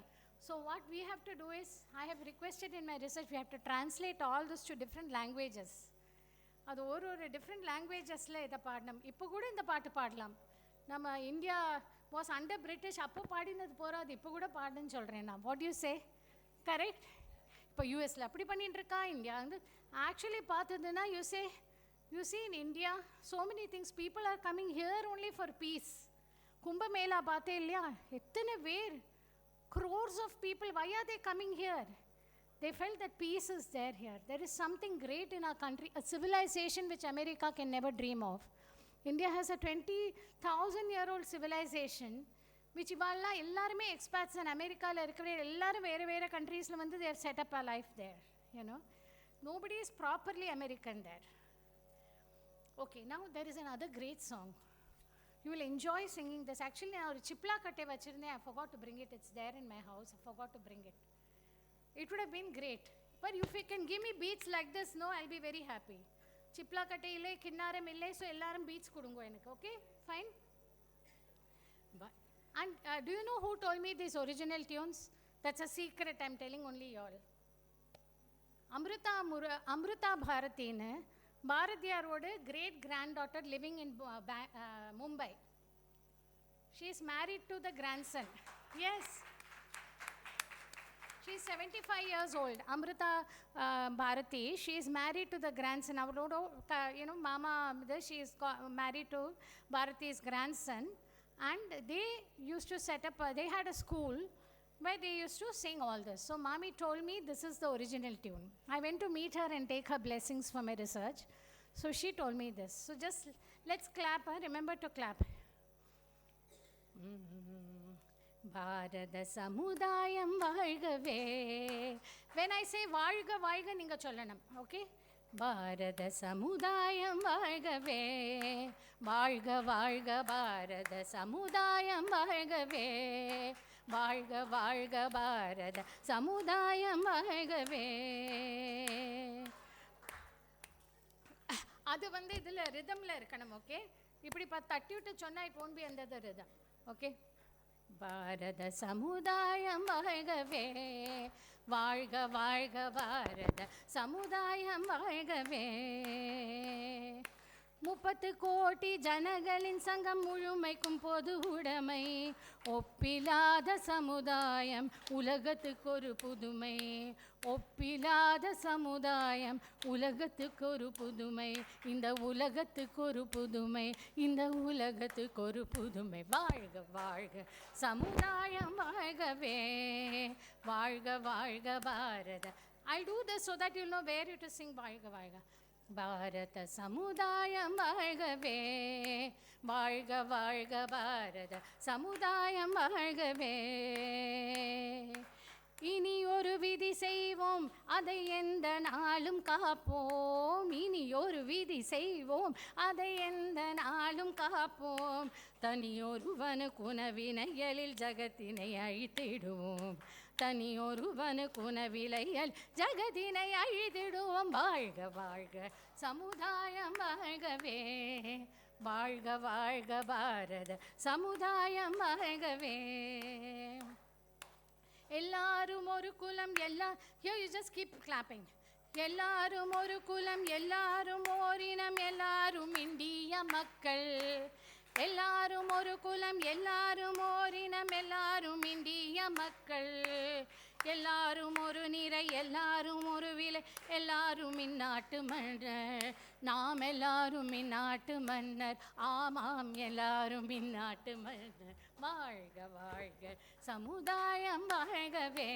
So what we have to do is, I have requested in my research, we have to translate all this to different languages. அது ஒரு different லாங்குவேஜஸில் இதை பாடணும். இப்போ கூட இந்த பாட்டு பாடலாம். நம்ம இந்தியா வாஸ் அண்டர் பிரிட்டிஷ், அப்போ பாடினது போகாது, இப்போ கூட பாடுன்னு சொல்கிறேன் நான். What you say? கரெக்ட்? இப்போ யூஎஸில் அப்படி பண்ணிட்டு இருக்கா, இந்தியா வந்து ஆக்சுவலி பார்த்ததுன்னா you see in India, so many things, people are coming here only for peace. Kumbh Mela பார்த்தே இல்லையா, எத்தனை பேர், crores of people, why are they coming here? They felt that peace is there here. There is something great in our country, a civilization which America can never dream of. India has a 20,000-year-old civilization, which இவாளா எல்லாருமே expats and அமெரிக்காவில் இருக்கிற எல்லாரும் வேறு வேறு கண்ட்ரீஸில் வந்து they have set up a life there, you know. Nobody is properly American there. Okay, now there is another great song. You will enjoy singing this. Actually, I chipla katte vachirne, I forgot to bring it. It's there in my house. I forgot to bring it. It would have been great. But if you can give me beats like this, no, I'll be very happy. Chipla katte ille, kinnaram ille, so ellarum beats kudungo enakku. Okay, fine. But, and do you know who told me these original tunes? That's a secret. I'm telling only y'all. Amrita Bharatine பாரதியாரோட great granddaughter living in Mumbai. She is married to the grandson. Yes. She is 75 years old. Amrita Bharati. She is married to the grandson. Mama, she is married to Bharati's grandson. And they used to set up, they had a school where they used to sing all this. So mommy told me this is the original tune. I went to meet her and take her blessings for my research. So she told me this. So just let's clap. Remember to clap. பாரத சமுதாயம் வாழ்கவே. When I say வாழ்க வாழ்க நீங்க சொல்லணும். Okay? பாரத சமுதாயம் வாழ்கவே. வாழ்க வாழ்க பாரத சமுதாயம் வாழ்கவே. வாழ்க வாழ்க பாரத சமுதாயம் வாழ்கவே. அது இதில் ரிதமில் இருக்கணும். ஓகே, இப்படி தட்டி விட்டு சொன்னால் இட் ஒன்ட் பி அந்த ரிதம். ஓகே, பாரத சமுதாயம் வாழ்கவே. வாழ்க வாழ்க பாரத சமுதாயம் வாழ்கவே. 30 கோடி ஜனங்களின் சங்கம் முழுமைக்கும் பொது உடைமை. ஒப்பிலாத சமுதாயம் உலகத்துக்கு ஒரு புதுமை. ஒப்பிலாத சமுதாயம் உலகத்துக்கு ஒரு புதுமை. இந்த உலகத்துக்கு ஒரு புதுமை. இந்த உலகத்துக்கு ஒரு புதுமை. வாழ்க வாழ்க சமுதாயம் வாழ்கவே. வாழ்க வாழ்க பாரத. I'll do this so that you'll know where you to sing வாழ்க வாழ்க. பாரத சமுதாயம் வாழ்கவே. வாழ்க வாழ்க பாரத சமுதாயம் வாழ்கவே. இனி ஒரு விதி செய்வோம், அதை எந்த நாளும் காப்போம். இனி ஒரு விதி செய்வோம், அதை எந்த நாளும் காப்போம். தனியொருவனு குணவினையலில் ஜகத்தினை அழித்திடுவோம். தனியொருவனு குணவிலையல் ஜகத்தினை அழித்திடுவோம். வாழ்க வாழ்க சமுதாயம் வாழ்கவே. வாழ்க வாழ்க பாரத சமுதாயம் வாழ்கவே. எல்லாரும் ஒரு குலம் here you just keep clapping. எல்லாரும் ஒரு குலம், எல்லாரும் ஓரினம், எல்லாரும் இந்திய மக்கள். எல்லாரும் ஒரு குலம், எல்லாரும் ஓரினம், எல்லாரும் இந்திய மக்கள். எல்லாரும் ஒரு நிறை, எல்லாரும் ஒரு விலை, எல்லாரும் இந்நாட்டு மன்னர். நாம் எல்லாரும் இந்நாட்டு மன்னர். ஆமாம், எல்லாரும் இந்நாட்டு மன்னர். வாழ்க வாழ்க சமுதாயம் வாழ்கவே.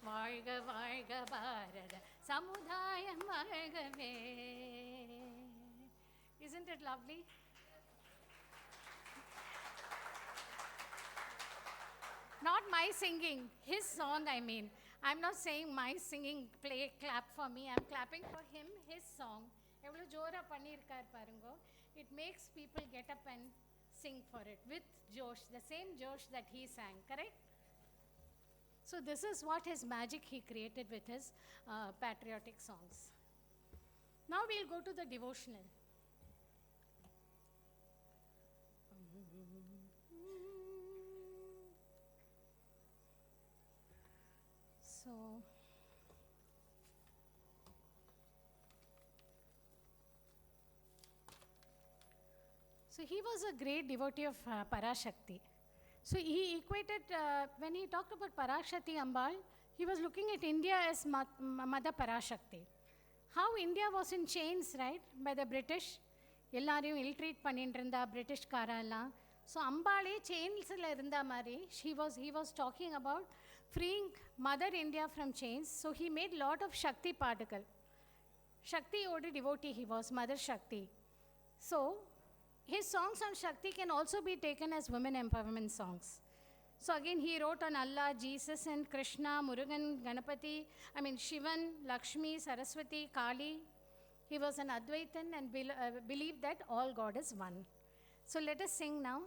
வாழ்க வாழ்க பாரத சமுதாயம் வாழ்கவே. Isn't it lovely? Not my singing, his song I mean. I'm not saying my singing, clap for me. I'm clapping for him, his song. எவ்வளோ ஜோரா பண்ணியிருக்கார் பாருங்க. It makes people get up and sing for it with Josh, the same Josh that he sang, correct? So this is what his magic he created with his patriotic songs. Now we'll go to the devotional. So he was a great devotee of Parashakti. So he equated, when he talked about Parashakti Ambal, he was looking at India as Mother Parashakti. How India was in chains, right, by the British. எல்லாரையும் ill-treat பண்ணிட்டு இருந்தா பிரிட்டிஷ்காரெல்லாம். So அம்பாலே செயின்ஸில் இருந்த மாதிரி he was talking about freeing Mother India from chains. So he made lot of Shakti particle. Shakti oda devotee he was, Mother Shakti. So his songs on Shakti can also be taken as women empowerment songs. So again he wrote on Allah, Jesus and Krishna, Murugan, Ganapati, Shivan, Lakshmi, Saraswati, Kali. He was an Advaitan and believed that all God is one. So let us sing now.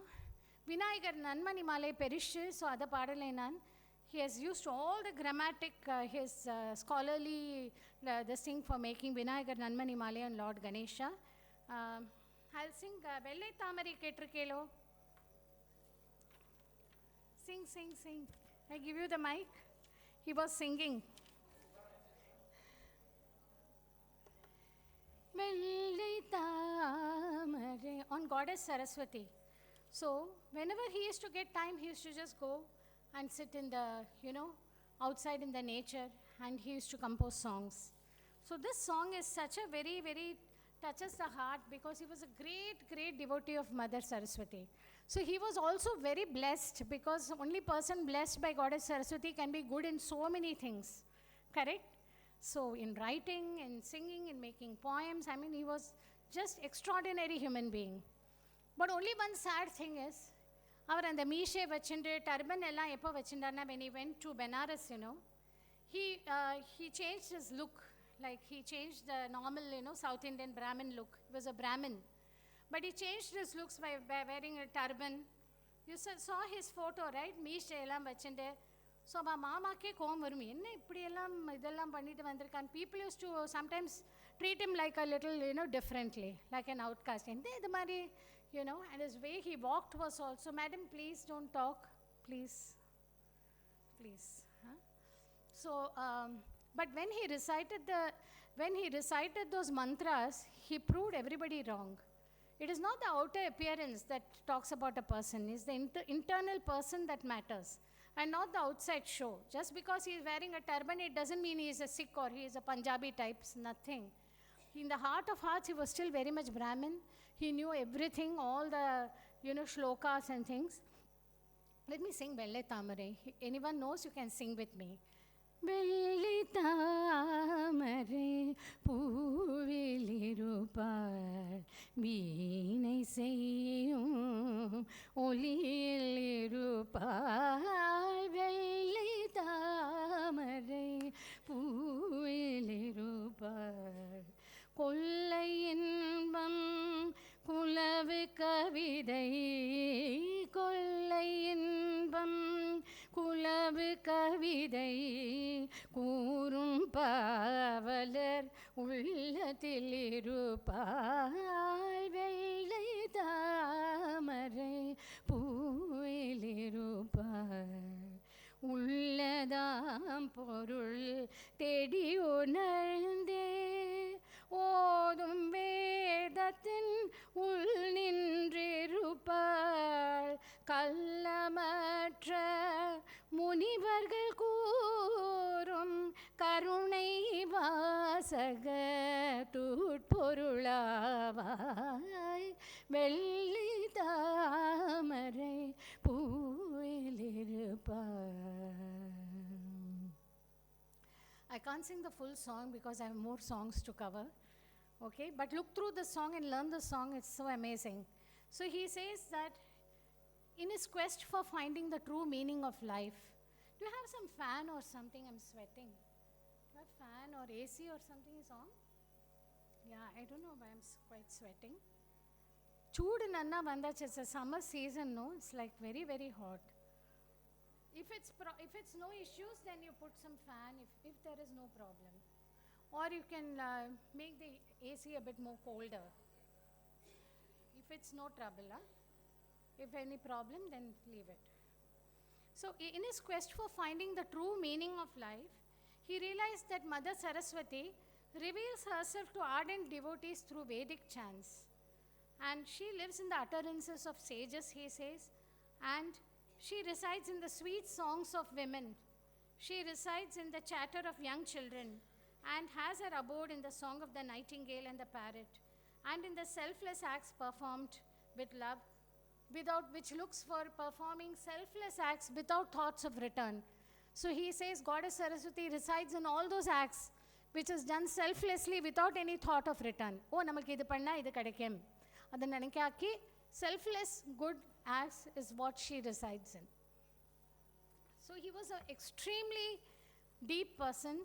Vinayagar Nanmani Malai Perishu, so ada paadalai nan. He has used all the grammatic, his scholarly this thing for making Vinayagar Nanmani Malai on Lord Ganesha. I'll sing Vellai Thamari Ketrikelo. Sing, sing, sing. I give you the mic. He was singing. Vellai Tamare, on Goddess Saraswati. So whenever he used to get time, he used to just go and sit in the, outside in the nature, and he used to compose songs. So this song is such a very, very touches the heart, because he was a great, great devotee of Mother Saraswati. So he was also very blessed, because only person blessed by Goddess Saraswati can be good in so many things. Correct? So in writing, in singing, in making poems, I mean, he was just extraordinary human being. But only one sad thing is, அவர் அந்த மீஷே வச்சுட்டு Durban எல்லாம் எப்போ வச்சுட்டார்னா, when he went to Benares, he changed his look. Like he changed the normal, South Indian Brahmin look. He was a Brahmin. But he changed his looks by wearing a turban. You saw his photo, right? மீஷே எல்லாம் வச்சுட்டு. So அவள் மாமாக்கே கோவம் வரும், என்ன இப்படியெல்லாம் இதெல்லாம் பண்ணிட்டு வந்திருக்கான். People use to sometimes treat him like a little, differently, like an outcast. என்ன இது மாதிரி, and his way he walked was also, madam, please don't talk, please. Huh? So, but when he recited those mantras, he proved everybody wrong. It is not the outer appearance that talks about a person, it's the internal person that matters, and not the outside show. Just because he is wearing a turban, it doesn't mean he is a Sikh or he is a Punjabi type, nothing. In the heart of hearts, he was still very much Brahmin. He knew everything, all the, shlokas and things. Let me sing Vellai Tamare. Anyone knows, you can sing with me. Vellai Tamare பூவிலிருப்பாள் வீணை செய்யும் ஒளியிலிருப்பாள். வெள்ளை தாமரை பூவிலிருப்பாள். கொள்ளை இன்பம் குலவு கவிதை, கொள்ளை இன்பம் குலவு கவிதை கூறும் பாவலர் உள்ளத்தில் இருப்பாள். வெள்ளை தாமரை பூவிலிருப்பாள். உள்ளதாம் பொருள் தேடி உணர்ந்தே ஓதும் வேதத்தின் உள் நின்றிருப்பாள். கள்ளமற்ற முனிவர்கள் கூறும் கருணை வாசக தூட்பொருளாவாய். வெள்ளை தாமரை பூவிலிருப்பாள். I can't sing the full song because I have more songs to cover. Okay, but look through the song and learn the song, it's so amazing. So he says that in his quest for finding the true meaning of life, do you have some fan or something? I'm sweating. Do you have fan or AC or something is on? Yeah, I don't know why I'm quite sweating. Choodu nanna vandachu, it's a summer season, no? It's like very, very hot. If it's no issues, then you put some fan if there is no problem. Or you can make the AC a bit more colder. If it's no trouble, if any problem, then leave it. So in his quest for finding the true meaning of life, he realized that Mother Saraswati reveals herself to ardent devotees through Vedic chants. And she lives in the utterances of sages, he says, and she resides in the sweet songs of women. She resides in the chatter of young children and has her abode in the song of the nightingale and the parrot, and in the selfless acts performed with love, which looks for performing selfless acts without thoughts of return. So he says Goddess Saraswati resides in all those acts which is done selflessly without any thought of return. Oh, namakku idu panna idu kadaikum. Adu nenikaki selfless good acts is what she resides in. So he was an extremely deep person.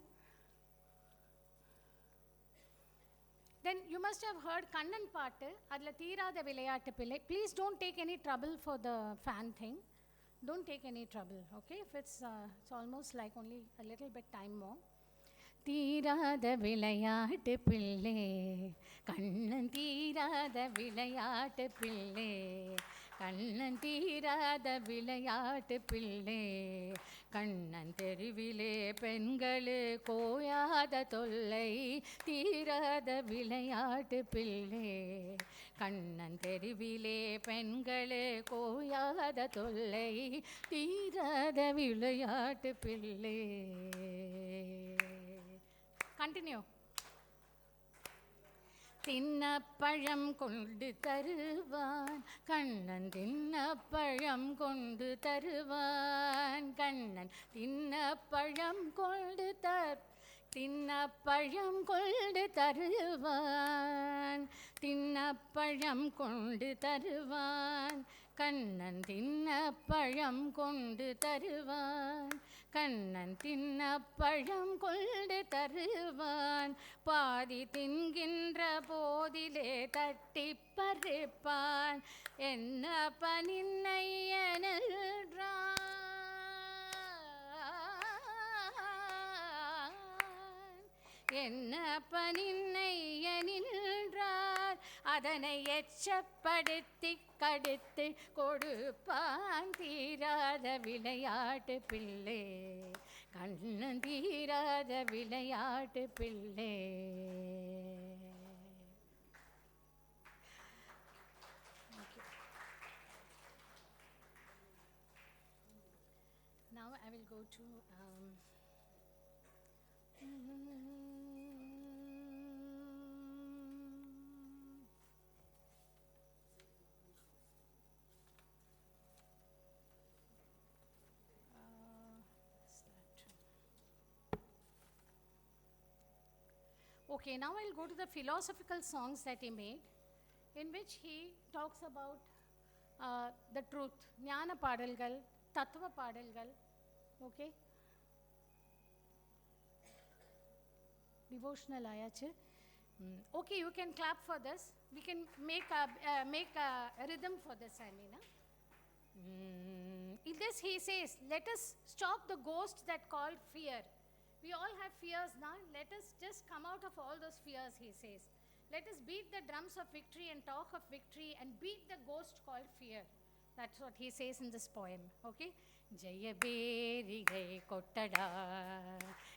Then you must have heard Kannan Paattu, adla Theerada Vilayattu Pillai. Please don't take any trouble for the fan thing. Don't take any trouble, okay? If it's almost like only a little bit time more. தீராத விளையாட்டு பிள்ளை கண்ணன் தீராத விளையாட்டு பிள்ளை கண்ணன் தீராத விளையாட்டு பிள்ளை கண்ணன் தெருவிலே பெண்களு கோயாத தொல்லை தீராத விளையாட்டு பிள்ளை கண்ணன் தெருவிலே பெண்களு கோயாத தொல்லை தீராத விளையாட்டு பிள்ளை. கண்டினியூ. தின்னப்பழம் கொண்டு தருவான் கண்ணன் தின்னப்பழம் கொண்டு தருவான் கண்ணன் தின்னப்பழம் கொண்டு தின்னப்பழம் கொண்டு தருவான் தின்னப்பழம் கொண்டு தருவான் கண்ணன் தின்னப்பழம் கொண்டு தருவான் கண்ணன் தின்னப்பழம் கொண்டு தருவான் பாதி தின்கின்ற போதிலே தட்டி பறிப்பான் என்ன பனின்னையனல்றான் என்ன பனின்னையனின்றார் அதனை எச்சப்படுத்தி கடுத்து கொடுப்பான் தீராத விளையாட்டு பிள்ளை கண்ணன் தீராத விளையாட்டு பிள்ளை. Now I will go to okay, now I'll go to the philosophical songs that he made, in which he talks about the truth. Jnana padalgal, tattva padalgal, okay. Devotional ayachu. Okay, you can clap for this. We can make a rhythm for this, I mean. In this he says, let us stop the ghost that called fear. We all have fears now. Let us just come out of all those fears, he says. Let us beat the drums of victory and talk of victory and beat the ghost called fear. That's what he says in this poem, okay? Jaya berigai kottada,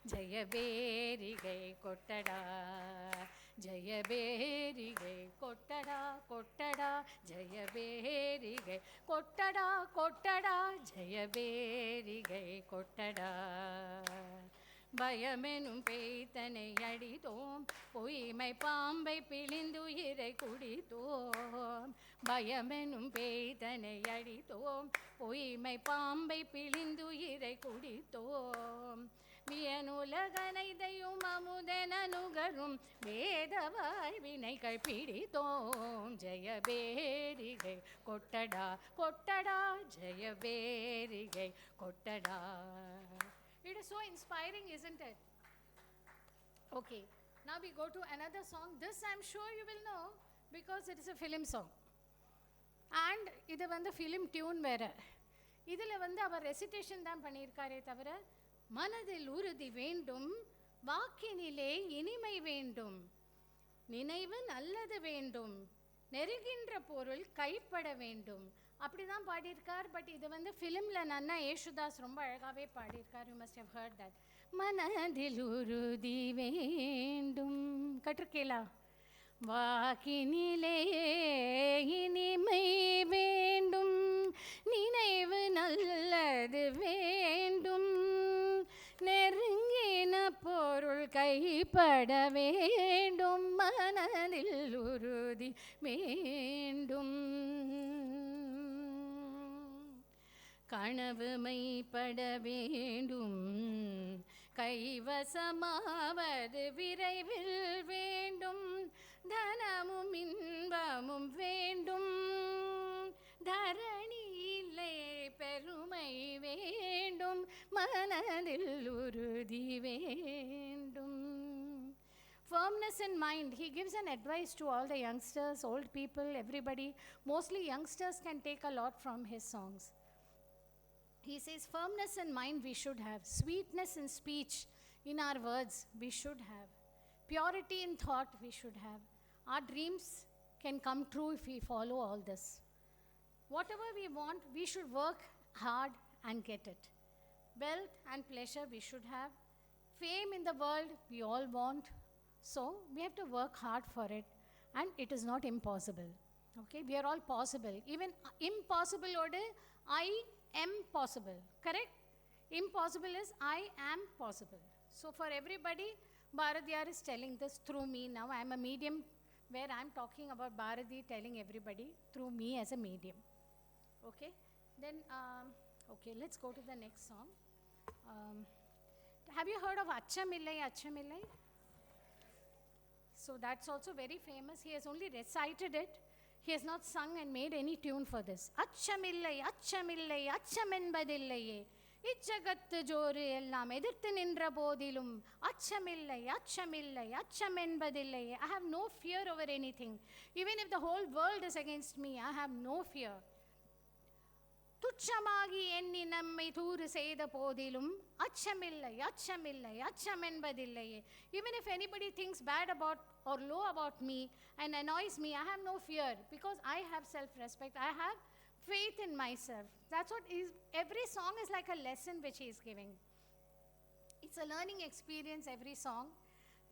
Jaya berigai kottada, Jaya berigai kottada, kottada, Jaya berigai kottada, kottada, Jaya berigai kottada. பயமெனும் பேய்த்தனை அடித்தோம் பொய்மை பாம்பை பிழிந்துயிரை குடித்தோம் பயமெனும் பேய்த்தனை அடித்தோம் பொய்மை பாம்பை பிழிந்துயிரை குடித்தோம் வியனுலகனைதையும் அமுதென நுகரும் வேதவாய் வினைகள் பிடித்தோம் ஜெயபேரிகை கொட்டடா கொட்டடா ஜெயபேரிகை கொட்டடா. It is so inspiring, isn't it? Okay, now we go to another song. This I'm sure you will know because it is a film song. And இது வந்து film tune வேற. இதில் வந்து அவர் recitation தான் பண்ணியிருக்காரே தவிர மனதில் உறுதி வேண்டும் வாக்கினிலே இனிமை வேண்டும் நினைவு நல்லது வேண்டும் நெருகின்ற பொருள் கைப்பட வேண்டும் அப்படி தான் பாடியிருக்கார். பட் இது வந்து ஃபிலிமில் நன்னா யேசுதாஸ் ரொம்ப அழகாகவே பாடியிருக்கார். You must have heard that. மனதில் உறுதி வேண்டும் கற்றுக்கேலா வாக்கினிலே இனிமை வேண்டும் நினைவு நல்லது வேண்டும் நெருங்கின பொருள் கைப்பட வேண்டும் மனதில் உறுதி வேண்டும் கனவு மைப்பட வேண்டும் கைவசமாவது விரைவில் வேண்டும் தனமும் இன்பமும் வேண்டும் தரணியிலே பெருமை வேண்டும் மனதில் உறுதி வேண்டும். Firmness in mind. He gives an advice to all the youngsters, old people, everybody. Mostly youngsters can take a lot from his songs. He says firmness in mind we should have, sweetness in speech, in our words we should have, purity in thought we should have. Our dreams can come true if we follow all this. whatever we want, we should work hard and get it. Wealth and pleasure we should have. Fame in the world we all want. So we have to work hard for it, and it is not impossible. Okay, we are all possible. Even impossible order, I am possible. Correct? Impossible is I am possible. So for everybody, Bharatiyar is telling this through me now. I am a medium where I am talking about Bharati telling everybody through me as a medium. Okay? Then, okay, let's go to the next song. Have you heard of Acha Millai, Acha Millai? So that's also very famous. He has only recited it. He has not sung and made any tune for this. Achamillai, achamillai, achamembadillaye. இச்சகத்து ஜோறு எல்லாம் எதிர்த்து நின்ற போதிலும் அச்சமில்லை அச்சமில்லை அச்சம் என்பதில்லையே. I have no fear over anything. Even if the whole world is against me, I have no fear. துச்சமாகி எண்ணி நம்மை தூறு செய்த போதிலும் அச்சமில்லை அச்சமில்லை அச்சம் என்பதில்லையே. Even if anybody thinks bad about or low about me and annoys me, I have no fear because I have self-respect. I have faith in myself. That's what is. Every song is like a lesson which he is giving. It's a learning experience, every song.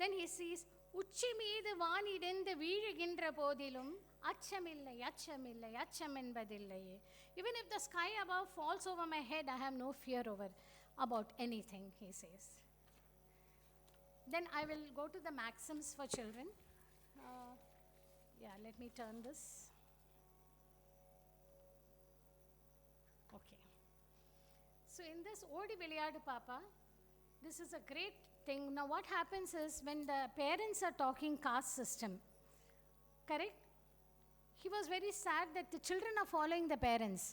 Then he says, உச்சி மீது வானிடந்து வீழுகின்ற போதிலும் அச்சமில்லை அச்சமில்லை அச்சம் என்பதில்லையே. Even if the sky above falls over my head, I have no fear over about anything, he says. Then I will go to the maxims for children. Yeah, let me turn this. Okay. So in this Odi Vilayadu Papa, this is a great thing. Now what happens is when the parents are talking caste system, correct? He was very sad that the children are following the parents.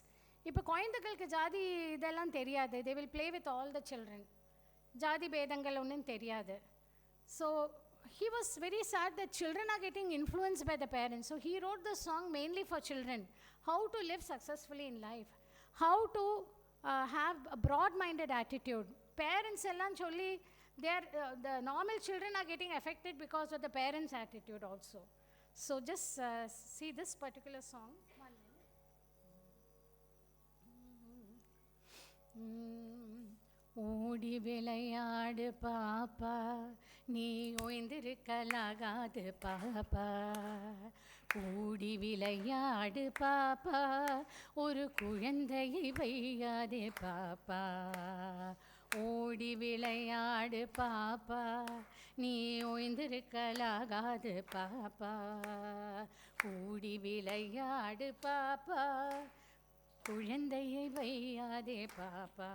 இப்போ குழந்தைகளுக்கு ஜாதி இதெல்லாம் தெரியாது. They will play with all the children. ஜாதி பேதங்கள் ஒன்றும் தெரியாது. So he was very sad that children are getting influenced by the parents. So he wrote the song mainly for children. How to live successfully in life. How to have a broad-minded attitude. Parents எல்லாம் சொல்லி the normal children are getting affected because of the parents' attitude also. So just see this particular song. ஓடி விளையாடு பாப்பா, நீ ஓய்ந்திருக்கலாகாது பாப்பா. ஓடி விளையாடு பாப்பா, ஒரு குழந்தையை வையாதே பாப்பா. ஓடி விளையாடு பாப்பா, நீ ஓய்ந்திருக்கலாகாது பாப்பா. ஓடி விளையாடு பாப்பா, குழந்தையை வையாதே பாப்பா.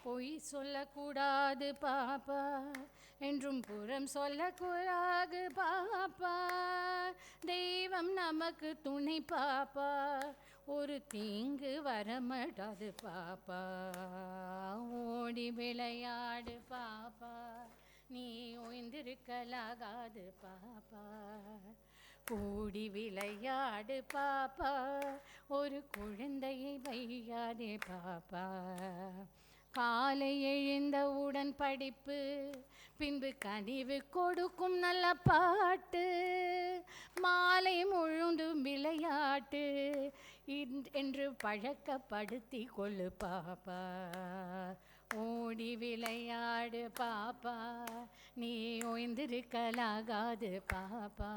பொய் சொல்லக்கூடாது பாப்பா, என்றும் புறம் சொல்லக்கூடாது பாப்பா. தெய்வம் நமக்கு துணை பாப்பா, ஒரு தீங்கு வரமாட்டாது பாப்பா. ஓடி விளையாடு பாப்பா, நீ ஓய்ந்திருக்கலாகாது பாப்பா. ஓடி விளையாடு பாப்பா, ஒரு குழந்தையை வையாதே பாப்பா. காலை எழுந்தவுடன் படிப்பு, பின்பு கனிவு கொடுக்கும் நல்ல பாட்டு. மாலை முழுதும் விளையாட்டு என்று பழக்கப்படுத்தி கொள்ளு பாப்பா. ஓடி விளையாடு பாப்பா, நீ ஓய்ந்திருக்கலாகாது பாப்பா.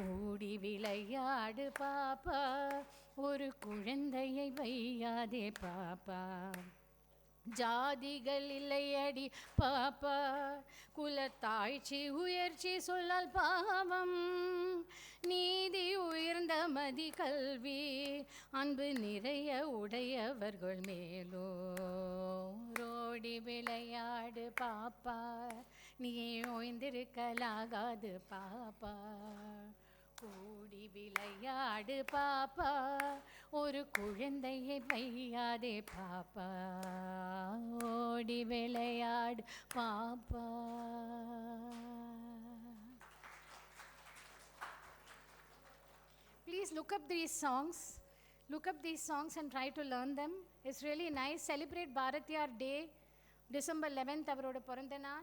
ஓடி விளையாடு பாப்பா, ஒரு குழந்தையை வையாதே பாப்பா. ஜாதிகள் இல்லையடி பாப்பா, குலத்தாய்ச்சி உயர்ச்சி சொல்லால் பாவம். நீதி உயர்ந்த மதி கல்வி, அன்பு நிறைய உடையவர்கள் மேலோ. ரோடி விளையாடு பாப்பா, நீ ஓய்ந்திருக்கலாகாது பாப்பா. ஓடி விளையாடு பாப்பா, ஒரு குழந்தையை வையாதே பாப்பா. ஓடி விளையாடு பாப்பா. Please look up these songs. Look up these songs and try to learn them. It's really nice. Celebrate Bharatiyar Day, December 11th, avaroda porandana.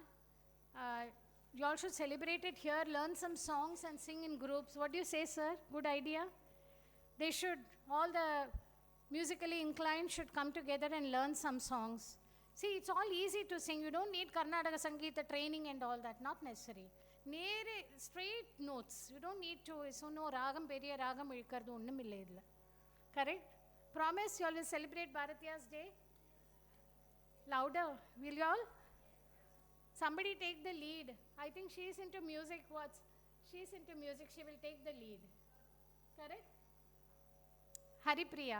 You all should celebrate it here, learn some songs and sing in groups. What do you say, sir? Good idea? they should, all the musically inclined should come together and learn some songs. See, it's all easy to sing. You don't need Karnataka Sangeeta training and all that, not necessary. Straight notes. You don't need to, so no ragam, periya ragam, ilkardu onnum illa idla. Correct? Promise you all will celebrate Bharatiya's Day? Louder, will you all? Somebody take the lead. I think she is into music. She's into music, she will take the lead. Correct? Haripriya.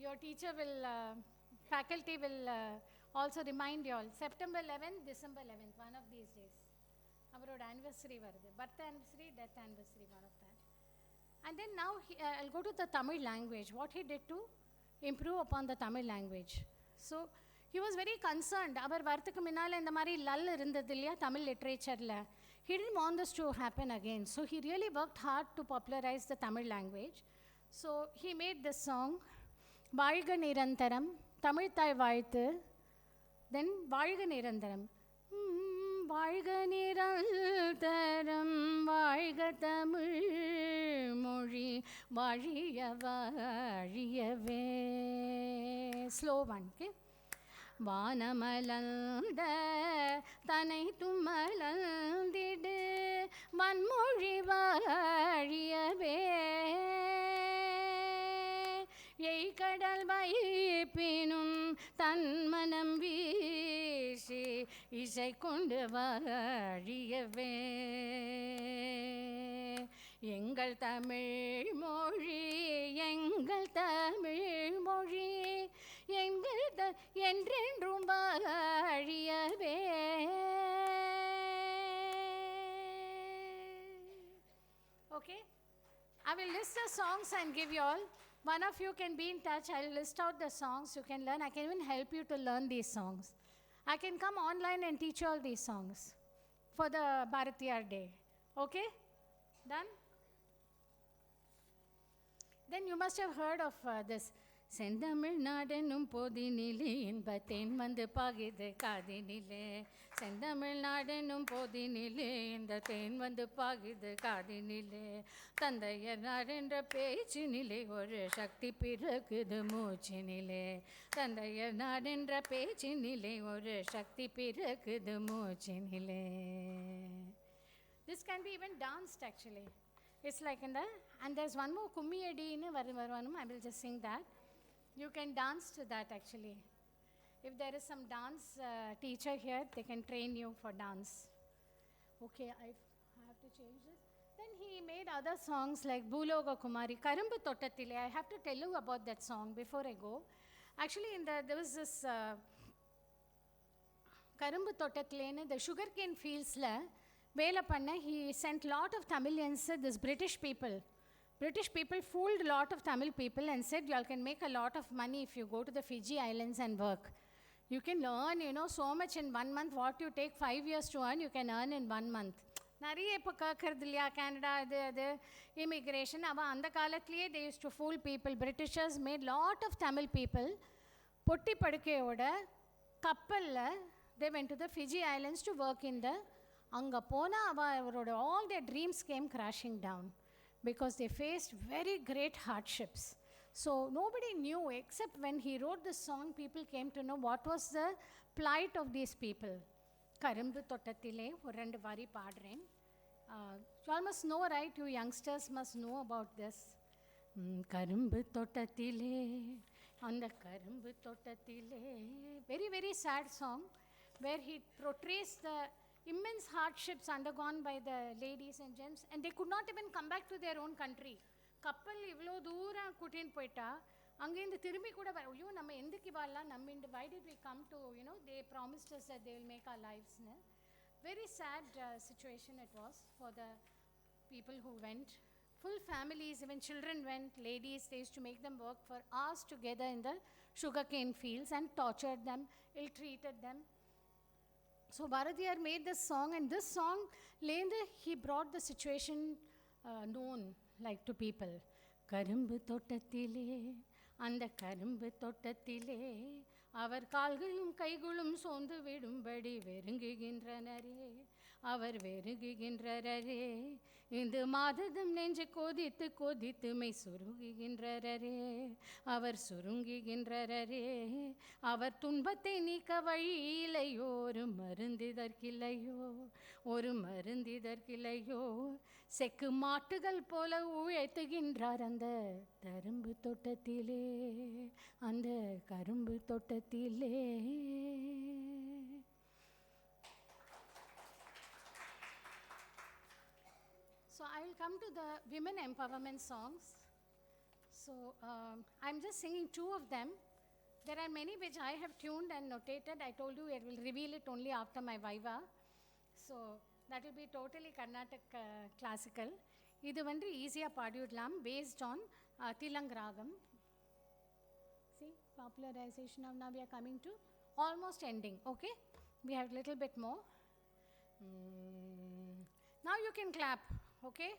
Your teacher will, faculty will also remind you all. September 11th, December 11th, one of these days. Our anniversary, birth anniversary, death anniversary, one of that. And then now I'll go to the Tamil language. What he did to improve upon the Tamil language. So he was very concerned. Our varthukku minnala indha mari lull irundadillaya Tamil literature la. He didn't want this to happen again. So he really worked hard to popularize the Tamil language. So he made this song, Vaalga Nirantaram, Tamil Thai Vaalthu, then Vaalga Nirantaram. Vaalga Nirantaram, Vaalga Tamil Mozhi, Vaazhiya Vaazhiyave. Slow one, okay? வானமலர்ந்த தனை துமலர்ந்திடு வன்மொழி வாழியவே எய்கடல் வைப்பினும் தன்மனம் வீசி இசை கொண்டு வாழியவே எங்கள் தமிழ் மொழி எங்கள் தமிழ் மொழி என்றென்றும் வாழியவே. Okay, I will list the songs and give you all. One of you can be in touch. I will list out the songs you can learn. I can even help you to learn these songs. I can come online and teach you all these songs for the Bharatiyar Day. Okay, done? Then you must have heard of this. செந்தமிழ் நாடெனும் போதினிலே இன்பத்தேன் வந்து பாகிது காதினிலே செந்தமிழ் நாடெனும் போதினிலே இந்த தேன் வந்து பாகிது காதினிலே தந்தையர் நாடென்ற பேச்சினிலே ஒரு சக்தி பிறகுது மூச்சினிலே தந்தையர் நாடென்ற பேச்சினிலே ஒரு சக்தி பிறகுது மூச்சினிலே. This can be even danced actually. It's like in the, and there's one more Kummiyadi in Varuvanum, I will just sing that. You can dance to that actually. If there is some dance teacher here, they can train you for dance. Okay, I have to change this. Then he made other songs like Bhuloga Kumari, Karumbu Thottathile. I have to tell you about that song before I go. Actually, there was this Karumbu Thottathile, the sugarcane fields la, Vela Panna, he sent lot of Tamilians, this British people. British people fooled a lot of Tamil people and said, you all can make a lot of money if you go to the Fiji Islands and work. You can earn, so much in 1 month. What you take 5 years to earn, you can earn in 1 month. நிறைய இப்போ கேட்கறது இல்லையா Canada அது immigration அவன் அந்த காலத்திலேயே they used to fool people. Britishers made lot of Tamil people பொட்டி படுக்கையோட கப்பலில் they went to the Fiji Islands to work in the அங்கே போனால் அவரோட all their dreams came crashing down because they faced very great hardships. So nobody knew except when he wrote this song, people came to know what was the plight of these people. Karumbu Thottathile, ஒரு ரெண்டு வரி பாடுறேன். You all must know, right? You youngsters must know about this. கரும்பு தோட்டத்திலே அந்த கரும்பு தோட்டத்திலே, very very sad song where he portrays the immense hardships undergone by the ladies and gents, and they could not even come back to their own country. கப்பல் இவ்வளோ தூரம் கூட்டின்னு போயிட்டா அங்கேருந்து திரும்பி கூட ஐயோ நம்ம எந்துக்கு வாழலாம் நம்ம இந்த why did we come to, they promised us that they will make our lives. Very sad situation it was for the people who went. Full families, even children went, ladies, they used to make them work for hours together in the sugarcane fields and tortured them, ill-treated them. So Bharatiyar made this song, and this song, he brought the situation known like to people. Karumbu thottathile, அந்த கரும்பு தோட்டத்திலே அவர் கால்களும் கைகளும் சோர்ந்து விடும்படி வெறுங்குகின்றனரே அவர் வெறுகுகின்றரே. இந்த மாததம் நெஞ்சு கொதித்து கொதித்து மெய் சுருங்குகின்றரே. அவர் சுருங்குகின்றரே. அவர் துன்பத்தை நீக்க வழி இல்லையோ, ஒரு மருந்திதற்கில்லையோ, ஒரு மருந்திதற்கில்லையோ. செக்கு மாட்டுகள் போல உழைத்துகின்றார் அந்த கரும்பு தோட்டத்திலே, அந்த கரும்பு தோட்டத்திலே. So I will come to the women empowerment songs. So I'm just singing two of them. There are many which I have tuned and notated. I told you I will reveal it only after my Viva. So that will be totally Carnatic classical. இது வந்து ஈஸியாக பாடிவிடலாம் based on Tilang Ragam. See, popularization of now we are coming to almost ending. Okay, we have a little bit more. Now you can clap. Okay,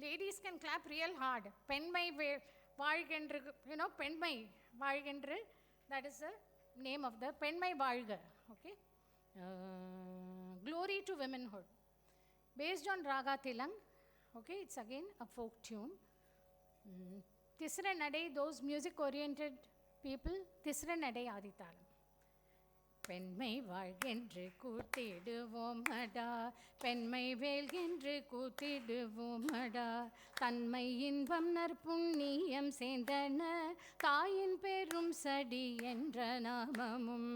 ladies can clap real hard. Penmai Valgendru, you know, Penmai Valgendru, that is the name of the Penmai Valga. Okay, Glory to Womenhood, based on Raga Tilang. Okay, it's again a folk tune. Tisra Nadai, those music oriented people, Tisra Nadai Aditalam. பெண்மை வாழ்கின்று கூத்திடுவோமடா, பெண்மை வேல்கின்று கூத்திடுவோமடா. தன்மை இன்பம் நற்புண்ணியம் சேர்ந்தன, தாயின் பெரும் சடி என்ற நாமமும்.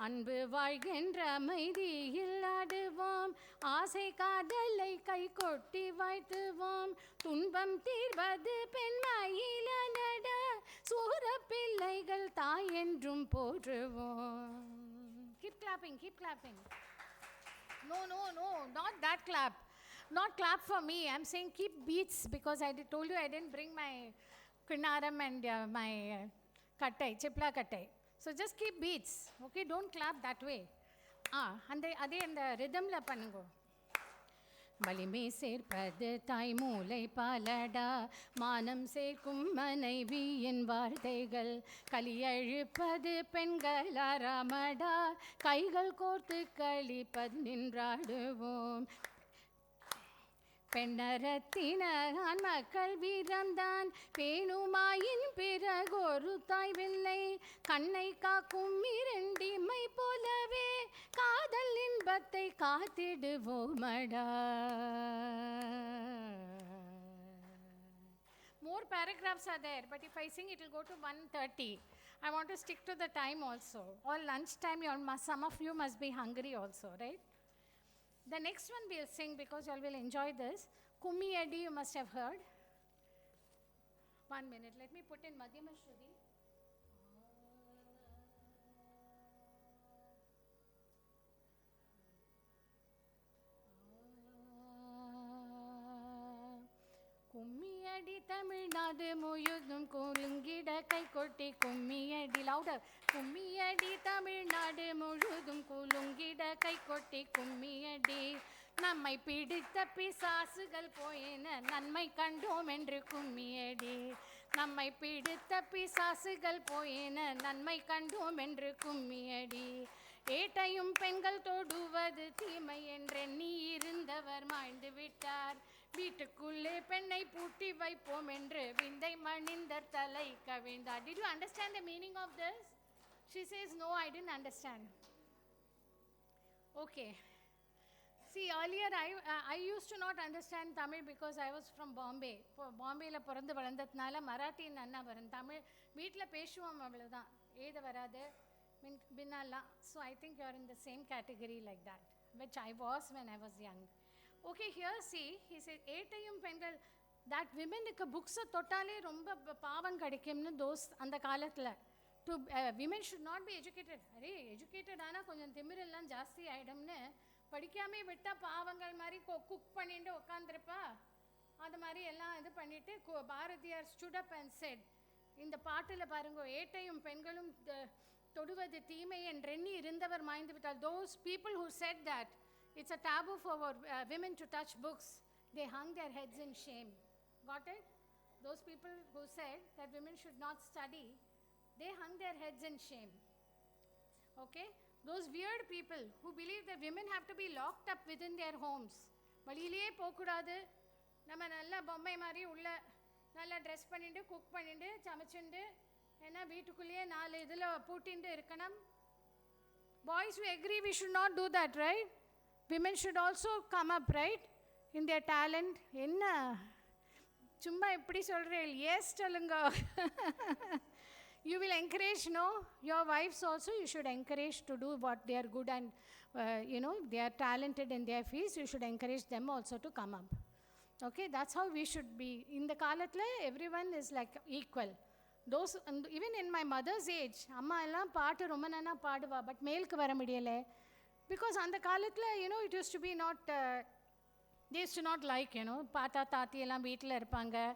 அன்பு வாழ்கின்ற அமைதியில் ஆடுவோம், ஆசை காதலை கை கொட்டி வாழ்த்துவோம். துன்பம் தீர்வது பெண்மையிலனடா, சூர பிள்ளைகள் தாய் என்றும் போற்றுவோம். Keep clapping, keep clapping. No, no, no, not that clap. Not clap for me. I'm saying keep beats because I told you I didn't bring my kinnaram and my kattai, chipla kattai. So just keep beats. Okay, don't clap that way. And the rhythm la pannungo. வலிமை சேர்ப்பது தாய் மூளை பாலடா, மானம் சேர்க்கும் மனைவியின் வார்த்தைகள். கலியழுப்பது பெண்களாராமடா, கைகள் கோர்த்து கழிப்பது நின்றாடுவோம். பெண்ணரத்தின ஆண் மக்கள் வீரம்தான் பேணுமாயின் பிறகொரு தாய் வெள்ளை. கண்ணை காக்கும் இரண்டிமை போலவே காதல் இன்பத்தை காத்திடுவோமடா. More paragraphs are there, but if I sing it will go to 1:30. I want to stick to the time also. All lunch time, some of you must be hungry also, right? The next one we'll sing because you all will enjoy this. Kummi Adi you must have heard. 1 minute, let me put in Madhyama Shruti. கும்மியடி தமிழ்நாடு முழுதும் குலுங்கிட கை கொட்டி கும்மியடி louder. கும்மியடி தமிழ்நாடு முழுதும் குலுங்கிட கை கொட்டி கும்மியடி. நம்மை பிடித்த பிசாசுகள் போயின நன்மை கண்டோம் என்று கும்மியடி. நம்மை பிடித்த பிசாசுகள் போயின நன்மை கண்டோம் என்று கும்மியடி. ஏட்டையும் பெண்கள் தொடுவது தீமை என்றெண்ணி இருந்தவர் மாய்ந்து விட்டார். வீட்டுக்குள்ளே பெண்ணை பூட்டி வைப்போம் என்று விந்தை மணிந்தர் தலை கவிழ்ந்தார். Did you understand the meaning of this? She says, no, I didn't understand. Okay. See, earlier I used to not understand Tamil because I was from Bombay. பாம்பேயில் பிறந்து வளர்ந்ததுனால மராட்டி நன்னா வரும். தமிழ் வீட்டில் பேசுவோம் அவ்வளோதான், ஏத வராது பின்னாலாம். So I think you are in the same category like that, which I was when I was young. Okay, here see, he said, ஏட்டையும் பெண்கள், that womenக்கு புக்ஸை தொட்டாலே ரொம்ப பாவம் கிடைக்கும்னு தோஸ் அந்த காலத்தில். To women should not be educated. Array educated ஆனால் கொஞ்சம் திமிரெல்லாம் ஜாஸ்தி ஆகிடும்னு படிக்காமே விட்டால் பாவங்கள் மாதிரி குக் பண்ணிட்டு உட்காந்துருப்பா. அது மாதிரி எல்லாம் இது பண்ணிவிட்டு Bharathiyar stood up and said, இந்த பாட்டில் பாருங்க, ஏட்டையும் பெண்களும் தொடுவது தீமை என்றெண்ணி இருந்தவர் மாய்ந்து விட்டார். Those people who said that it's a taboo for women to touch books, they hung their heads in shame. Got it? Those people who said that women should not study, they hung their heads in shame. Okay? Those weird people who believe that women have to be locked up within their homes. வெளியிலேயே போகக்கூடாது, நம்ம நல்லா பொம்மை மாதிரி உள்ள நல்லா dress பண்ணிட்டு cook பண்ணிட்டு சமைச்சுண்டு ஏன்னா வீட்டுக்குள்ளேயே 4 இதில் பூட்டிண்டு இருக்கணும். Boys, we agree we should not do that, right? Women should also come up, right? In their talent. என்ன சும்மா எப்படி சொல்கிறேன்? எஸ் சொல்லுங்க. You will encourage, no? Your wives also, you should encourage to do what they are good and, if they are talented in their fields, you should encourage them also to come up. Okay, that's how we should be. In the kaalathla, everyone is like equal. Those, even in my mother's age, amma ellam paatu romba nana paaduva, but male ku vara mudiyale. Because on the kaalathla, it used to be not, they used to not like, paata taati ellam veetla irupanga.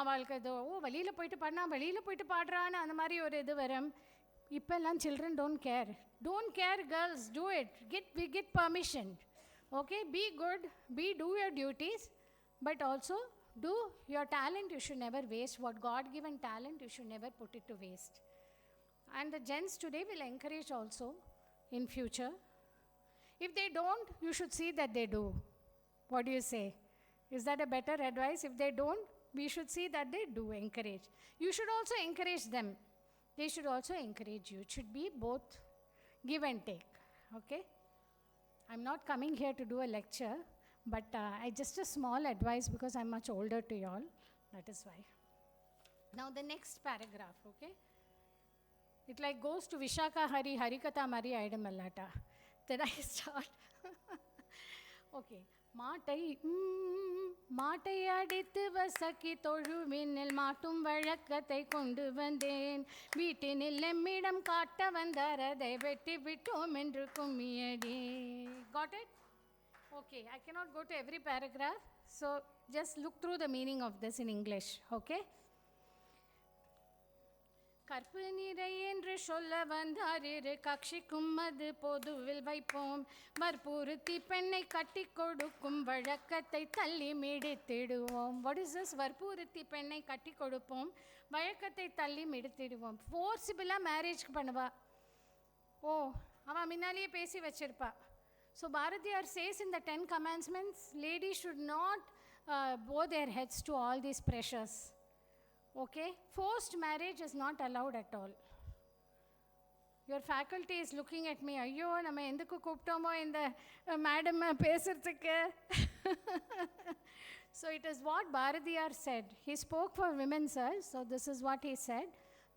அவளுக்கு இது வெளியில் போயிட்டு பாடுறான்னு அந்த மாதிரி ஒரு இது வரும். இப்போல்லாம் children don't care girls, do it, we get permission. Okay, be good, do your duties, but also do your talent. You should never waste what God given talent, you should never put it to waste. And the gents today will encourage also in future. If they don't, you should see that they do. What do you say? Is that a better advice? If they don't, we should see that they do encourage. You should also encourage them. They should also encourage you. It should be both give and take. Okay? I'm not coming here to do a lecture, but just a small advice because I'm much older to you all. That is why. Now the next paragraph, okay? It like goes to Vishaka Hari, Harikatha Mari Aidamallata. Then I start. Okay. மாட்டை அடித்து வசக்கி தொழுவினில் மாட்டும் வழக்கத்தை கொண்டு வந்தேன். வீட்டினில் எம்மிடம் காட்ட வந்தார் அதை வெட்டி விட்டோம் என்று கும்மியடி. Got it? Okay, I cannot go to every paragraph, so just look through the meaning of this in English, okay? கற்பு நிறை என்று சொல்ல வந்தார் இரு கட்சிக்கும் அது பொதுவில் வைப்போம். வற்புறுத்தி பெண்ணை கட்டி கொடுக்கும் வழக்கத்தை தள்ளி மிடித்திடுவோம். What is this? வற்புறுத்தி பெண்ணை கட்டி கொடுப்போம், வழக்கத்தை தள்ளி மிடித்திடுவோம். ஃபோர்ஸிபிளாக மேரேஜ்க்கு பண்ணுவா. அவன் முன்னாலேயே பேசி வச்சிருப்பா. So Bharatiyar says in the 10 commandments, ladies should not bow their heads to all these pressures. Okay, forced marriage is not allowed at all. Your faculty is looking at me. Ayyo, nama endukku kooptomo inda madam pesradhukku. So it is what Bharatiyar said. He spoke for women, sir. So this is what he said,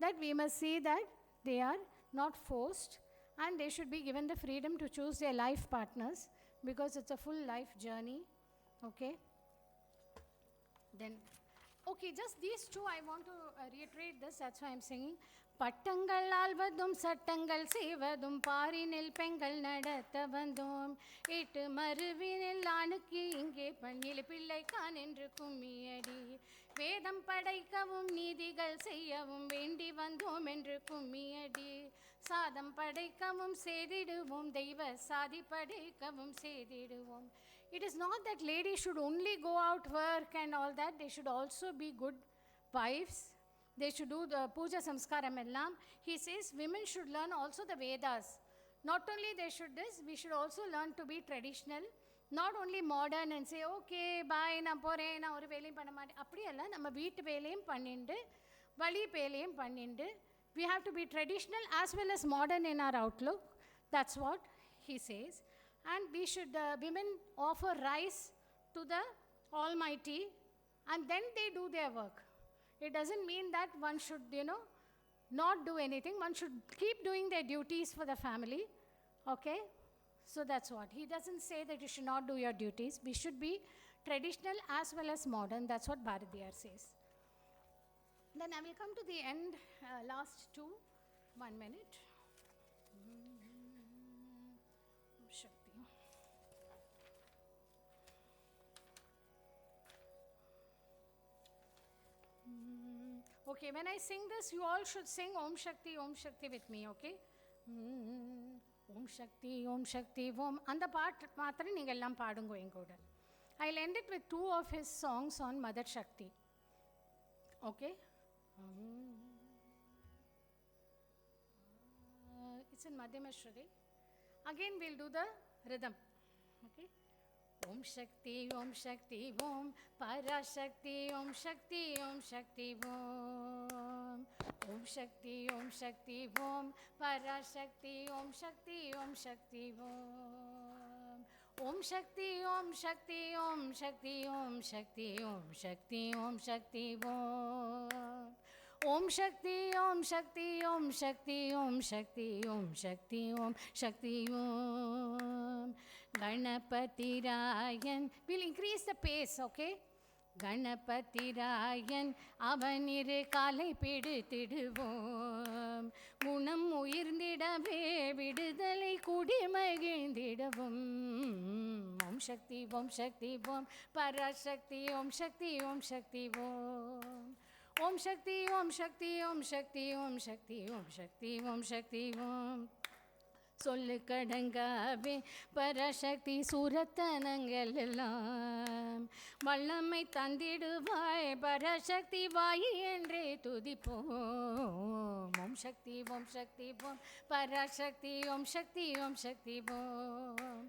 that we must see that they are not forced and they should be given the freedom to choose their life partners because it's a full life journey. Okay, then okay, just these two I want to reiterate this, that's why I'm singing. பட்டங்கள் ஆள்வதும் சட்டங்கள் செய்வதும் பாரினில் பெண்கள் நடத்த வந்தோம். எட்டு மறுவினில் ஆணுக்கு இங்கே பள்ளியில் பிள்ளைக்கான் என்று கும்மியடி. வேதம் படைக்கவும் நீதிகள் செய்யவும் வேண்டி வந்தோம் என்று கும்மியடி. சாதம் படைக்கவும் செய்திடுவோம், தெய்வ சாதி படைக்கவும் செய்திடுவோம். It is not that ladies should only go out work and all that. They should also be good wives. They should do the puja samskaram ellam. He says women should learn also the Vedas. Not only they should this, we should also learn to be traditional. Not only modern and say, okay, bye, na pore, na oru veliyum panna maate. Appadi alla nama veetu veliyum pannindu, vali veliyum pannindu. We have to be traditional as well as modern in our outlook. That's what he says. And we should, women offer rice to the Almighty and then they do their work. It doesn't mean that one should, not do anything. One should keep doing their duties for the family. Okay? So that's what. He doesn't say that you should not do your duties. We should be traditional as well as modern. That's what Bharatiyar says. Then I will come to the end, last two. 1 minute. Shakti. Okay, when I sing this, you all should sing Om Shakti with me, okay? Om Shakti, Om. And the part, matram ningellam paadungo engoda. I'll end it with 2 of his songs on Mother Shakti. Okay? It's in Madhyamashwari. Again, we'll do the rhythm. Okay. Om Shakti, Om Shakti, Om Parashakti, Om Shakti, Om Shakti, Om. Om Shakti, Om Shakti, Om Parashakti, Om Shakti, Om Shakti, Om. Om Shakti, Om Shakti, Om Shakti, Om Shakti, Om Shakti, Om Shakti, Om. Om Shakti, Om Shakti, Om Shakti, Om Shakti, Om Shakti, Om Shakti, Om. Ganapati Rayan. We'll increase the pace, okay? Ganapati Rayan. Avaniru kalai piduthiduvom. Munam uyirndidave vidudalai kudi magizhindidavom. Om Shakti, Om Shakti, Om Parashakti, Om Shakti, Om Shakti, Om. Om Shakti, Om Shakti, Om Shakti, Om Shakti, Om Shakti, Om Shakti, Om. சொல்லு கடங்காவே பரசக்தி சூரத்தனங்கள் எல்லாம் வல்லமை தந்திடுவாய் பரசக்தி வாயி என்றே துதிப்போம். ஓம் சக்தி, ஓம் சக்தி, ஓம் பரசக்தி, ஓம் சக்தி, ஓம் சக்தி, ஓம்.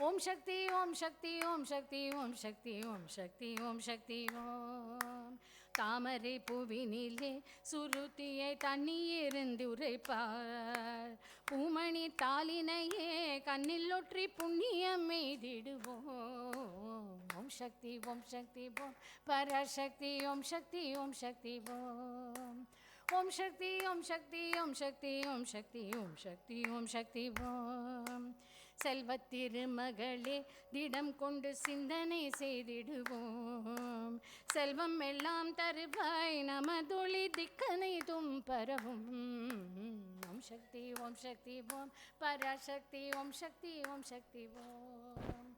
ஓம் சக்தி, ஓம் சக்தி, ஓம் சக்தி, ஓம் சக்தி, ஓம் சக்தி, ஓம் சக்தி, ஓம். தாமரை பூவினிலே சுருத்தியை தண்ணீரிருந்து உரைப்பார் பூமணி தாளினையே கண்ணில் ஒற்றி புண்ணியம் எய்திடுவோம். ஓம் சக்தி, ஓம் சக்தி, ஓம் பரசக்தி, ஓம் சக்தி, ஓம் சக்தி, ஓம். ஓம் சக்தி, ஓம் சக்தி, ஓம் சக்தி, ஓம் சக்தி, ஓம் சக்தி, ஓம் சக்தி, ஓம். செல்வத்திருமகளே திடம் கொண்டு சிந்தனை செய்திடுவோம். செல்வம் எல்லாம் தருவாய் நமதொளி திக்கனை தும்பரவும். ஓம் சக்தி, ஓம் சக்தி, ஓம் பராசக்தி, ஓம் சக்தி, ஓம் சக்தி, ஓம்.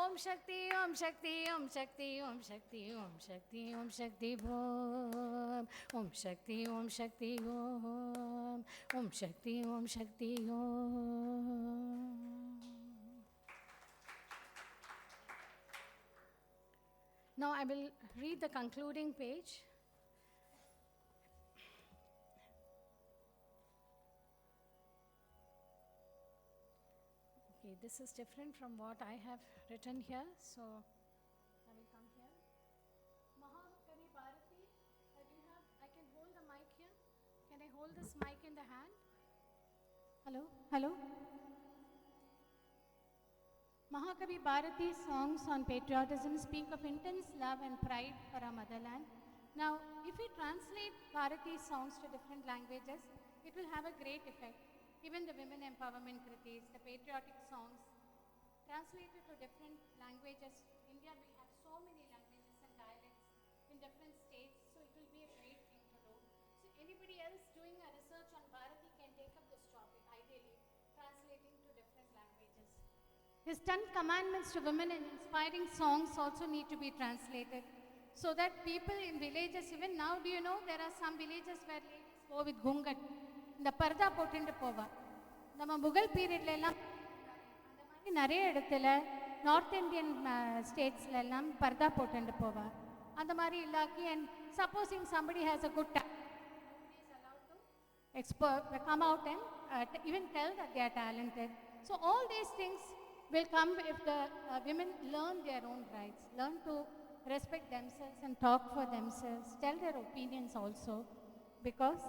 ஓம் சக்தி, ஓம் சக்தி, ஓம் சக்தி, ஓம் சக்தி, ஓம் சக்தி, ஓம் சக்தி, ஓம். ஓம் சக்தி, ஓம் சக்தி, ஓம். ஓம் சக்தி, ஓம் சக்தி, ஓம். Now I will read the concluding page. Okay, this is different from what I have written here, so I will come here. Mahakavi Bharati, I can hold the mic here. Can I hold this mic in the hand? Hello? Hello? Mahakavi Bharati's songs on patriotism speak of intense love and pride for our motherland. Now, if we translate Bharati's songs to different languages, it will have a great effect. Even the women empowerment kritis, the patriotic songs, translated to different languages. India will have so many languages and dialects in different states, so it will be a great thing to do. So anybody else doing a research on Bharati can take up this topic, ideally, translating to different languages. His 10 commandments to women and inspiring songs also need to be translated so that people in villages, even now, do you know there are some villages where ladies go with gungat, இந்த பர்தா போட்டுட்டு போவா. நம்ம முகல் பீரியட்ல எல்லாம் அந்த மாதிரி நிறைய இடத்துல நார்த் இந்தியன் ஸ்டேட்ஸ்ல எல்லாம் பர்தா போட்டுட்டு போவா. அந்த மாதிரி இல்லாக்கி and supposing somebody has a good talent, nobody is allowed to come out and even tell that they are talented. So all these things will come if the women learn their own rights, learn to respect themselves and talk for themselves, tell their opinions also, because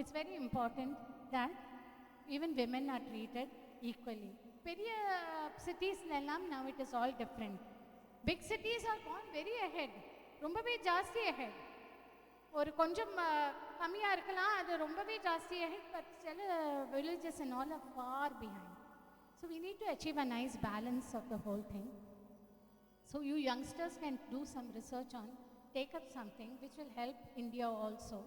it's very important that even women are treated equally. Periya cities now it is all different. Big cities are gone very ahead, ரொம்பவே ஜாஸ்தி ahead. ஒரு கொஞ்சம் கம்மியா இருக்கலாம், அது ரொம்பவே ஜாஸ்தி ahead, but சில villages and all are far behind. So we need to achieve a nice balance of the whole thing. So you youngsters can do some research on, take up something which will help India also.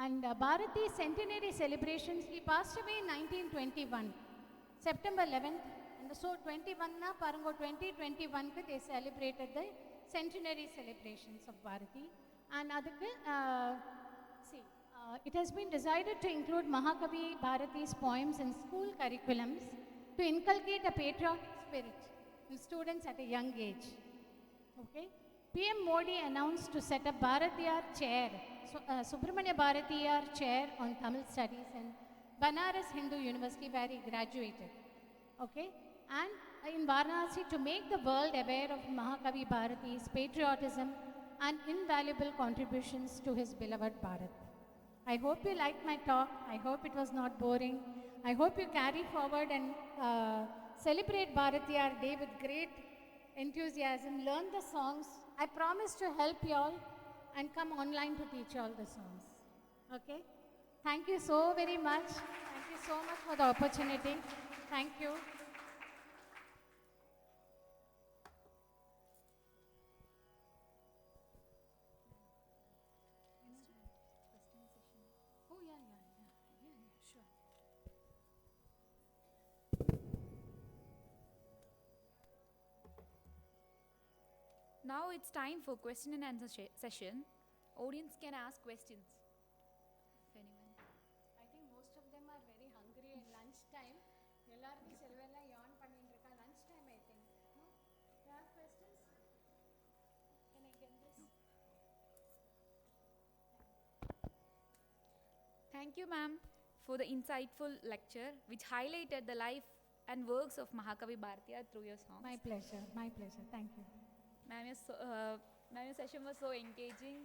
And Bharati centenary celebrations, he passed away in 1921, September 11th. And so 21 na parango 2021 ku they celebrated the centenary celebrations of Bharati. And adukku it has been decided to include Mahakavi Bharati's poems in school curriculums to inculcate a patriotic spirit in students at a young age. Okay? PM Modi announced to set up Bharatiyar chair, Subramanya Bharatiyar chair on Tamil studies in Banaras Hindu University where he graduated. okay? And in Varanasi to make the world aware of Mahakavi Bharati's patriotism and invaluable contributions to his beloved Bharat. I hope you liked my talk. I hope it was not boring. I hope you carry forward and celebrate Bharatiyar Day with great enthusiasm. Learn the songs. I promise to help you all and come online to teach all the songs. Okay? Thank you so very much. Thank you so much for the opportunity. Thank you. Oh, yeah, sure. Now it's time for question and answer session. Audience can ask questions. If anyone. I think most of them are very hungry at lunchtime. எல்லாருக்கும் செலவெல்லாம் yawn பண்ணிட்டு இருக்கா lunchtime I think. No? You have questions? Can I get this? Thank you, ma'am, for the insightful lecture which highlighted the life and works of Mahakavi Bharatiya through your songs. My pleasure. My pleasure. Thank you. Ma'am, your session was so engaging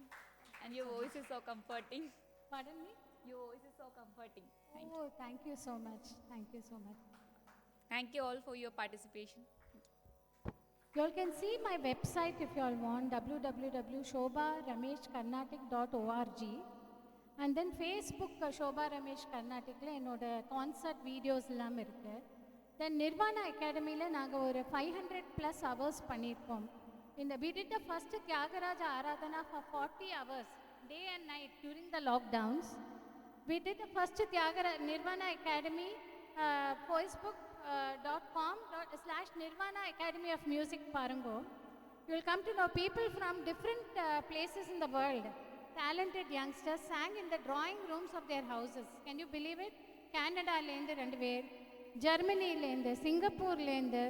and your voice is so comforting. Pardon me? Your voice is so comforting. Oh, thank you so much. Thank you so much. Thank you all for your participation. You all can see my website if you all want, www.shobharameshkarnatic.org. And then Facebook Shobha Ramesh Karnaticல என்னோட concert videos எல்லாம் இருக்கு. Then Nirvana Academyல நாங்க ஒரு 500+ hours பண்ணியிருக்கோம். We did the first Tyagaraja Aradhana for 40 hours, day and night during the lockdowns. We did the first Nirvana Academy, facebook.com/Nirvana Academy of Music Parango. You will come to know people from different places in the world. Talented youngsters sang in the drawing rooms of their houses. Can you believe it? Canada lende rendu ver, Germany lende, Singapore lende.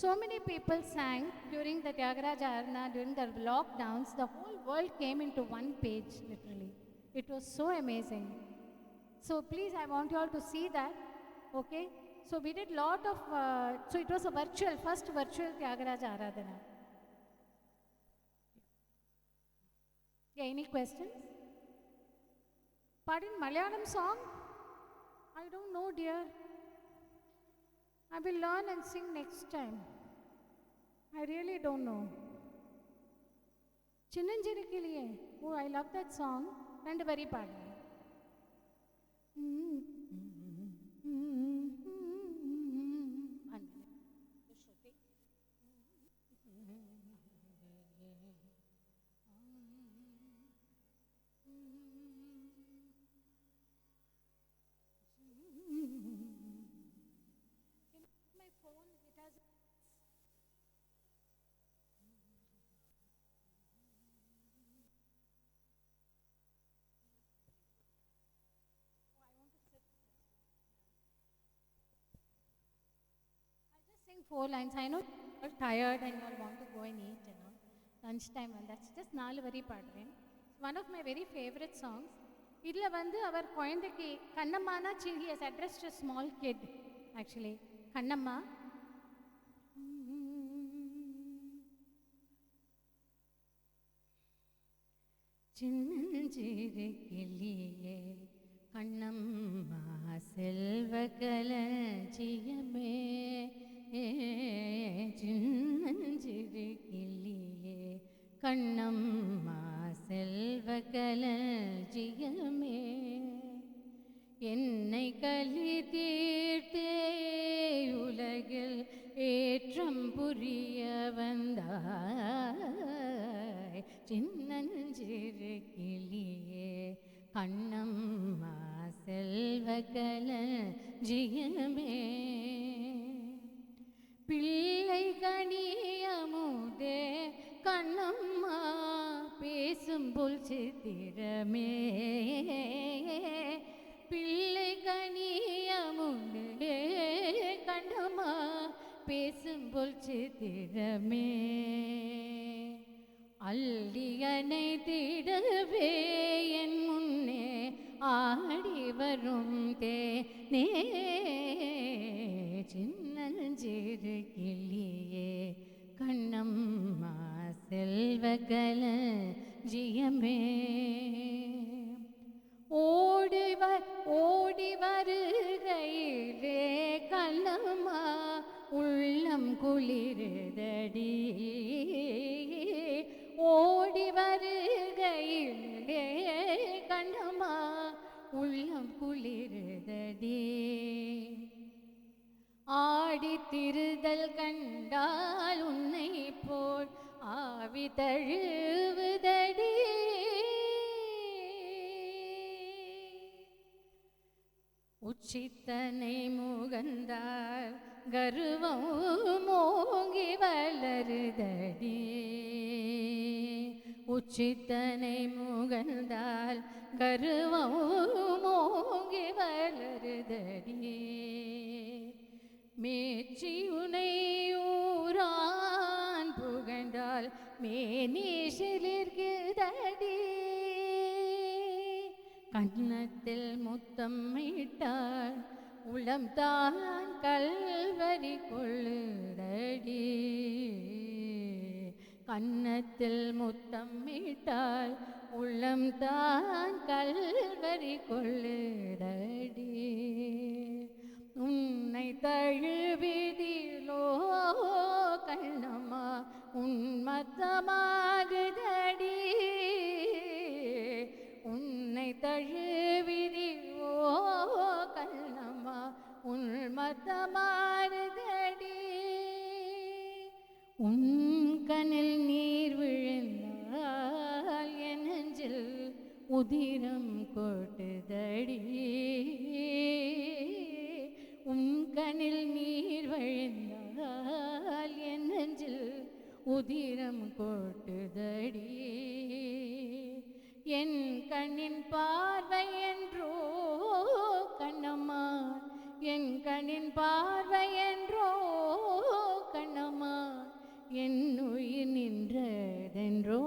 So many people sang during the Tyagaraja Arana, during the lockdowns. The whole world came into one page, literally. It was so amazing. So please, I want you all to see that. Okay? So we did lot of, so it was a first virtual Tyagaraja Aradhana. Yeah, any questions? Pardon, Malayalam song? I don't know, dear. I will learn and sing next time. I really don't know. Chinnanjiri ke liye. Oh, I love that song. And very pardon. Sing 4 lines. I know you're tired and you all want to go and eat, lunchtime, and that's just 4 vari paadren. One of my very favorite songs. Idla vandu avar koyandaki Kannamma, he has addressed a small kid, actually. Kannamma. சின்னஞ்சிறு கிளியே கண்ணம்மா செல்வ களஞ்சியமே சின்னஞ்சிறு கிளியே கண்ணம்மா செல்வ களஞ்சியமே என்னை களி தீர்த்தே உலகில் ஏற்றம் புரிய வந்தாய் சின்னஞ்சிறு கிளியே கண்ணம்மா செல்வ களஞ்சியமே பிள்ளை கனியமுதே கண்ணம்மா பேசும் புல் சித்திரமே பிள்ளை கனியமுதே கண்ணம்மா பேசும் புல் சித்திரமே அள்ளியனை திடவே என் முன்னே ஆடி வரும் தேனே சின்னஞ்சிறு குளிருதடி ஓடி வருகையிலே கண்ணம்மா உள்ளம் குளிருதடி ஆடி திருதல் கண்டால் உன்னை போல் ஆவி தழுவுதடி உச்சித்தனை முகந்தால் கருவம் மோங்கி வளருதடி உச்சித்தனை முகந்தால் கருவம் மோங்கி வளருதடி மேச்சி உனை ஊரான் புகழ்ந்தால் மேனீசிலிருக்குதடி கன்னத்தில் முத்தம் இட்டால் உளம் தான் கல்வரி கொள்ளுதடி கன்னத்தில் முத்தம் இட்டால் உள்ளம் தான் கல்வரி கொள்ளுதடி உன்னை தழுவிதிலோ கண்ணம்மா உன்மத்தமாகுதடி உன்னை தழுவிதிலோ கண்ணம்மா உன்மத்தமாகுதடி உன் கண்ணில் நீர் விழுந்தால் என் நெஞ்சில் உதிரம் கொட்டுதடி உன் கண்ணில் நீர் வழிந்தால் என் நெஞ்சில் உதிரம் கொட்டுதடி என் கண்ணின் பார்வை என்றோ கண்ணம்மா என் கண்ணின் பார்வை என்றோ கண்ணம்மா என் உயிர் நின்றதென்றோ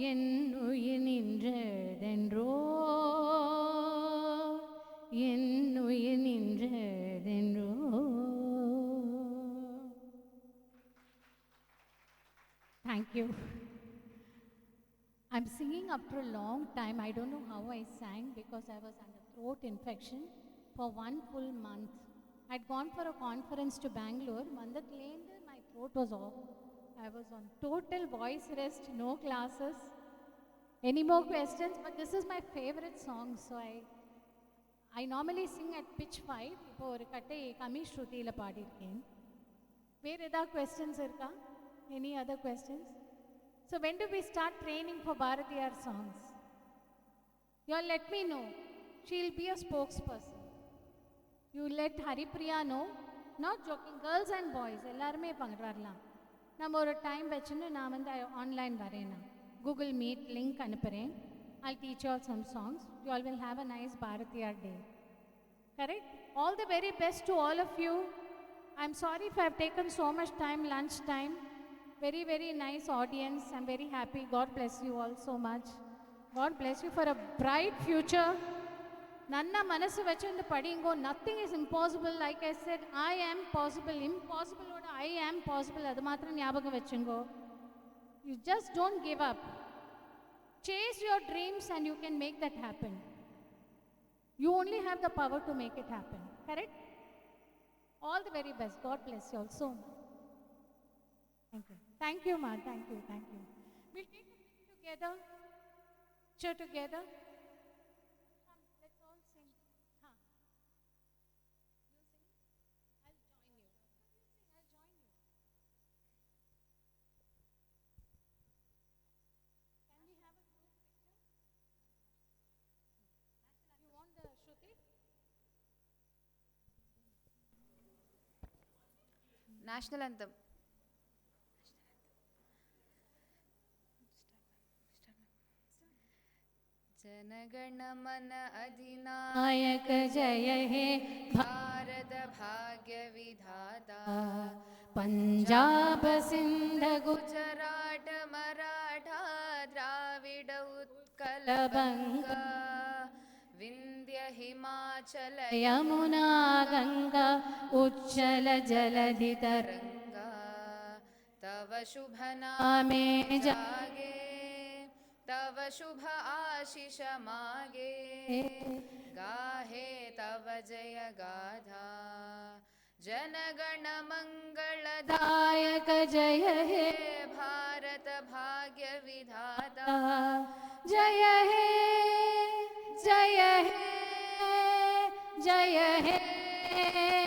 என் உயிர் நின்றதென்றோ என் உயிர் நின்றதென்றோ. Thank you. I'm singing after a long time. I don't know how I sang because I was under throat infection for 1 full month. I'd gone for a conference to Bangalore. Mandathlende, my throat was off. I was on total voice rest, no classes. Any more questions? But this is my favorite song, so I normally sing at pitch 5. இப்போ ஒரு கட்டை கம்மி ஸ்ருதியில் பாடியிருக்கேன். வேறு ஏதாவது questions இருக்கா? Any other questions? So when do we start training for Bharatiyar songs? You all let me know. She'll be a spokesperson. You let Haripriya know. Not joking. Girls and boys, எல்லாருமே வரலாம். நம்ம ஒரு time வச்சுன்னு நான் வந்து online வரேன்னா Google meet link அனுப்புகிறேன். I'll teach you all some songs. You all will have a nice Bharatiyar day. Correct? All the very best to all of you. I'm sorry if I've taken so much time, lunch time. Very, very nice audience. I'm very happy. God bless you all so much. God bless you for a bright future. Nanna manasu vechundu padingo. Nothing is impossible. Like I said, I am possible. Impossible oda I am possible. Adu matram nyabagam vechungo. You just don't give up. Chase your dreams and you can make that happen. You only have the power to make it happen. Correct? All the very best. God bless you all so much. Thank you. Thank you, Ma. Thank you. Thank you. We'll take a picture together. Picture together. Come, let's all sing. Huh. You sing? I'll join you. You sing, I'll join you. Can we have a group picture? You want the Shruti? National anthem. जनगण मन अधिनायक जय हे भारत भाग्य विधाता पंजाब सिंध गुजरात मराठा द्राविड उत्कल बंगा विंध्य हिमाचल यमुना गंगा उच्चल जलधि तरंगा तव शुभ नामे जागे तव शुभ आशीष मागे गाहे तव जय गाथा जनगण मंगलदायक जय हे भारत भाग्य विधाता जय हे जय हे जय हे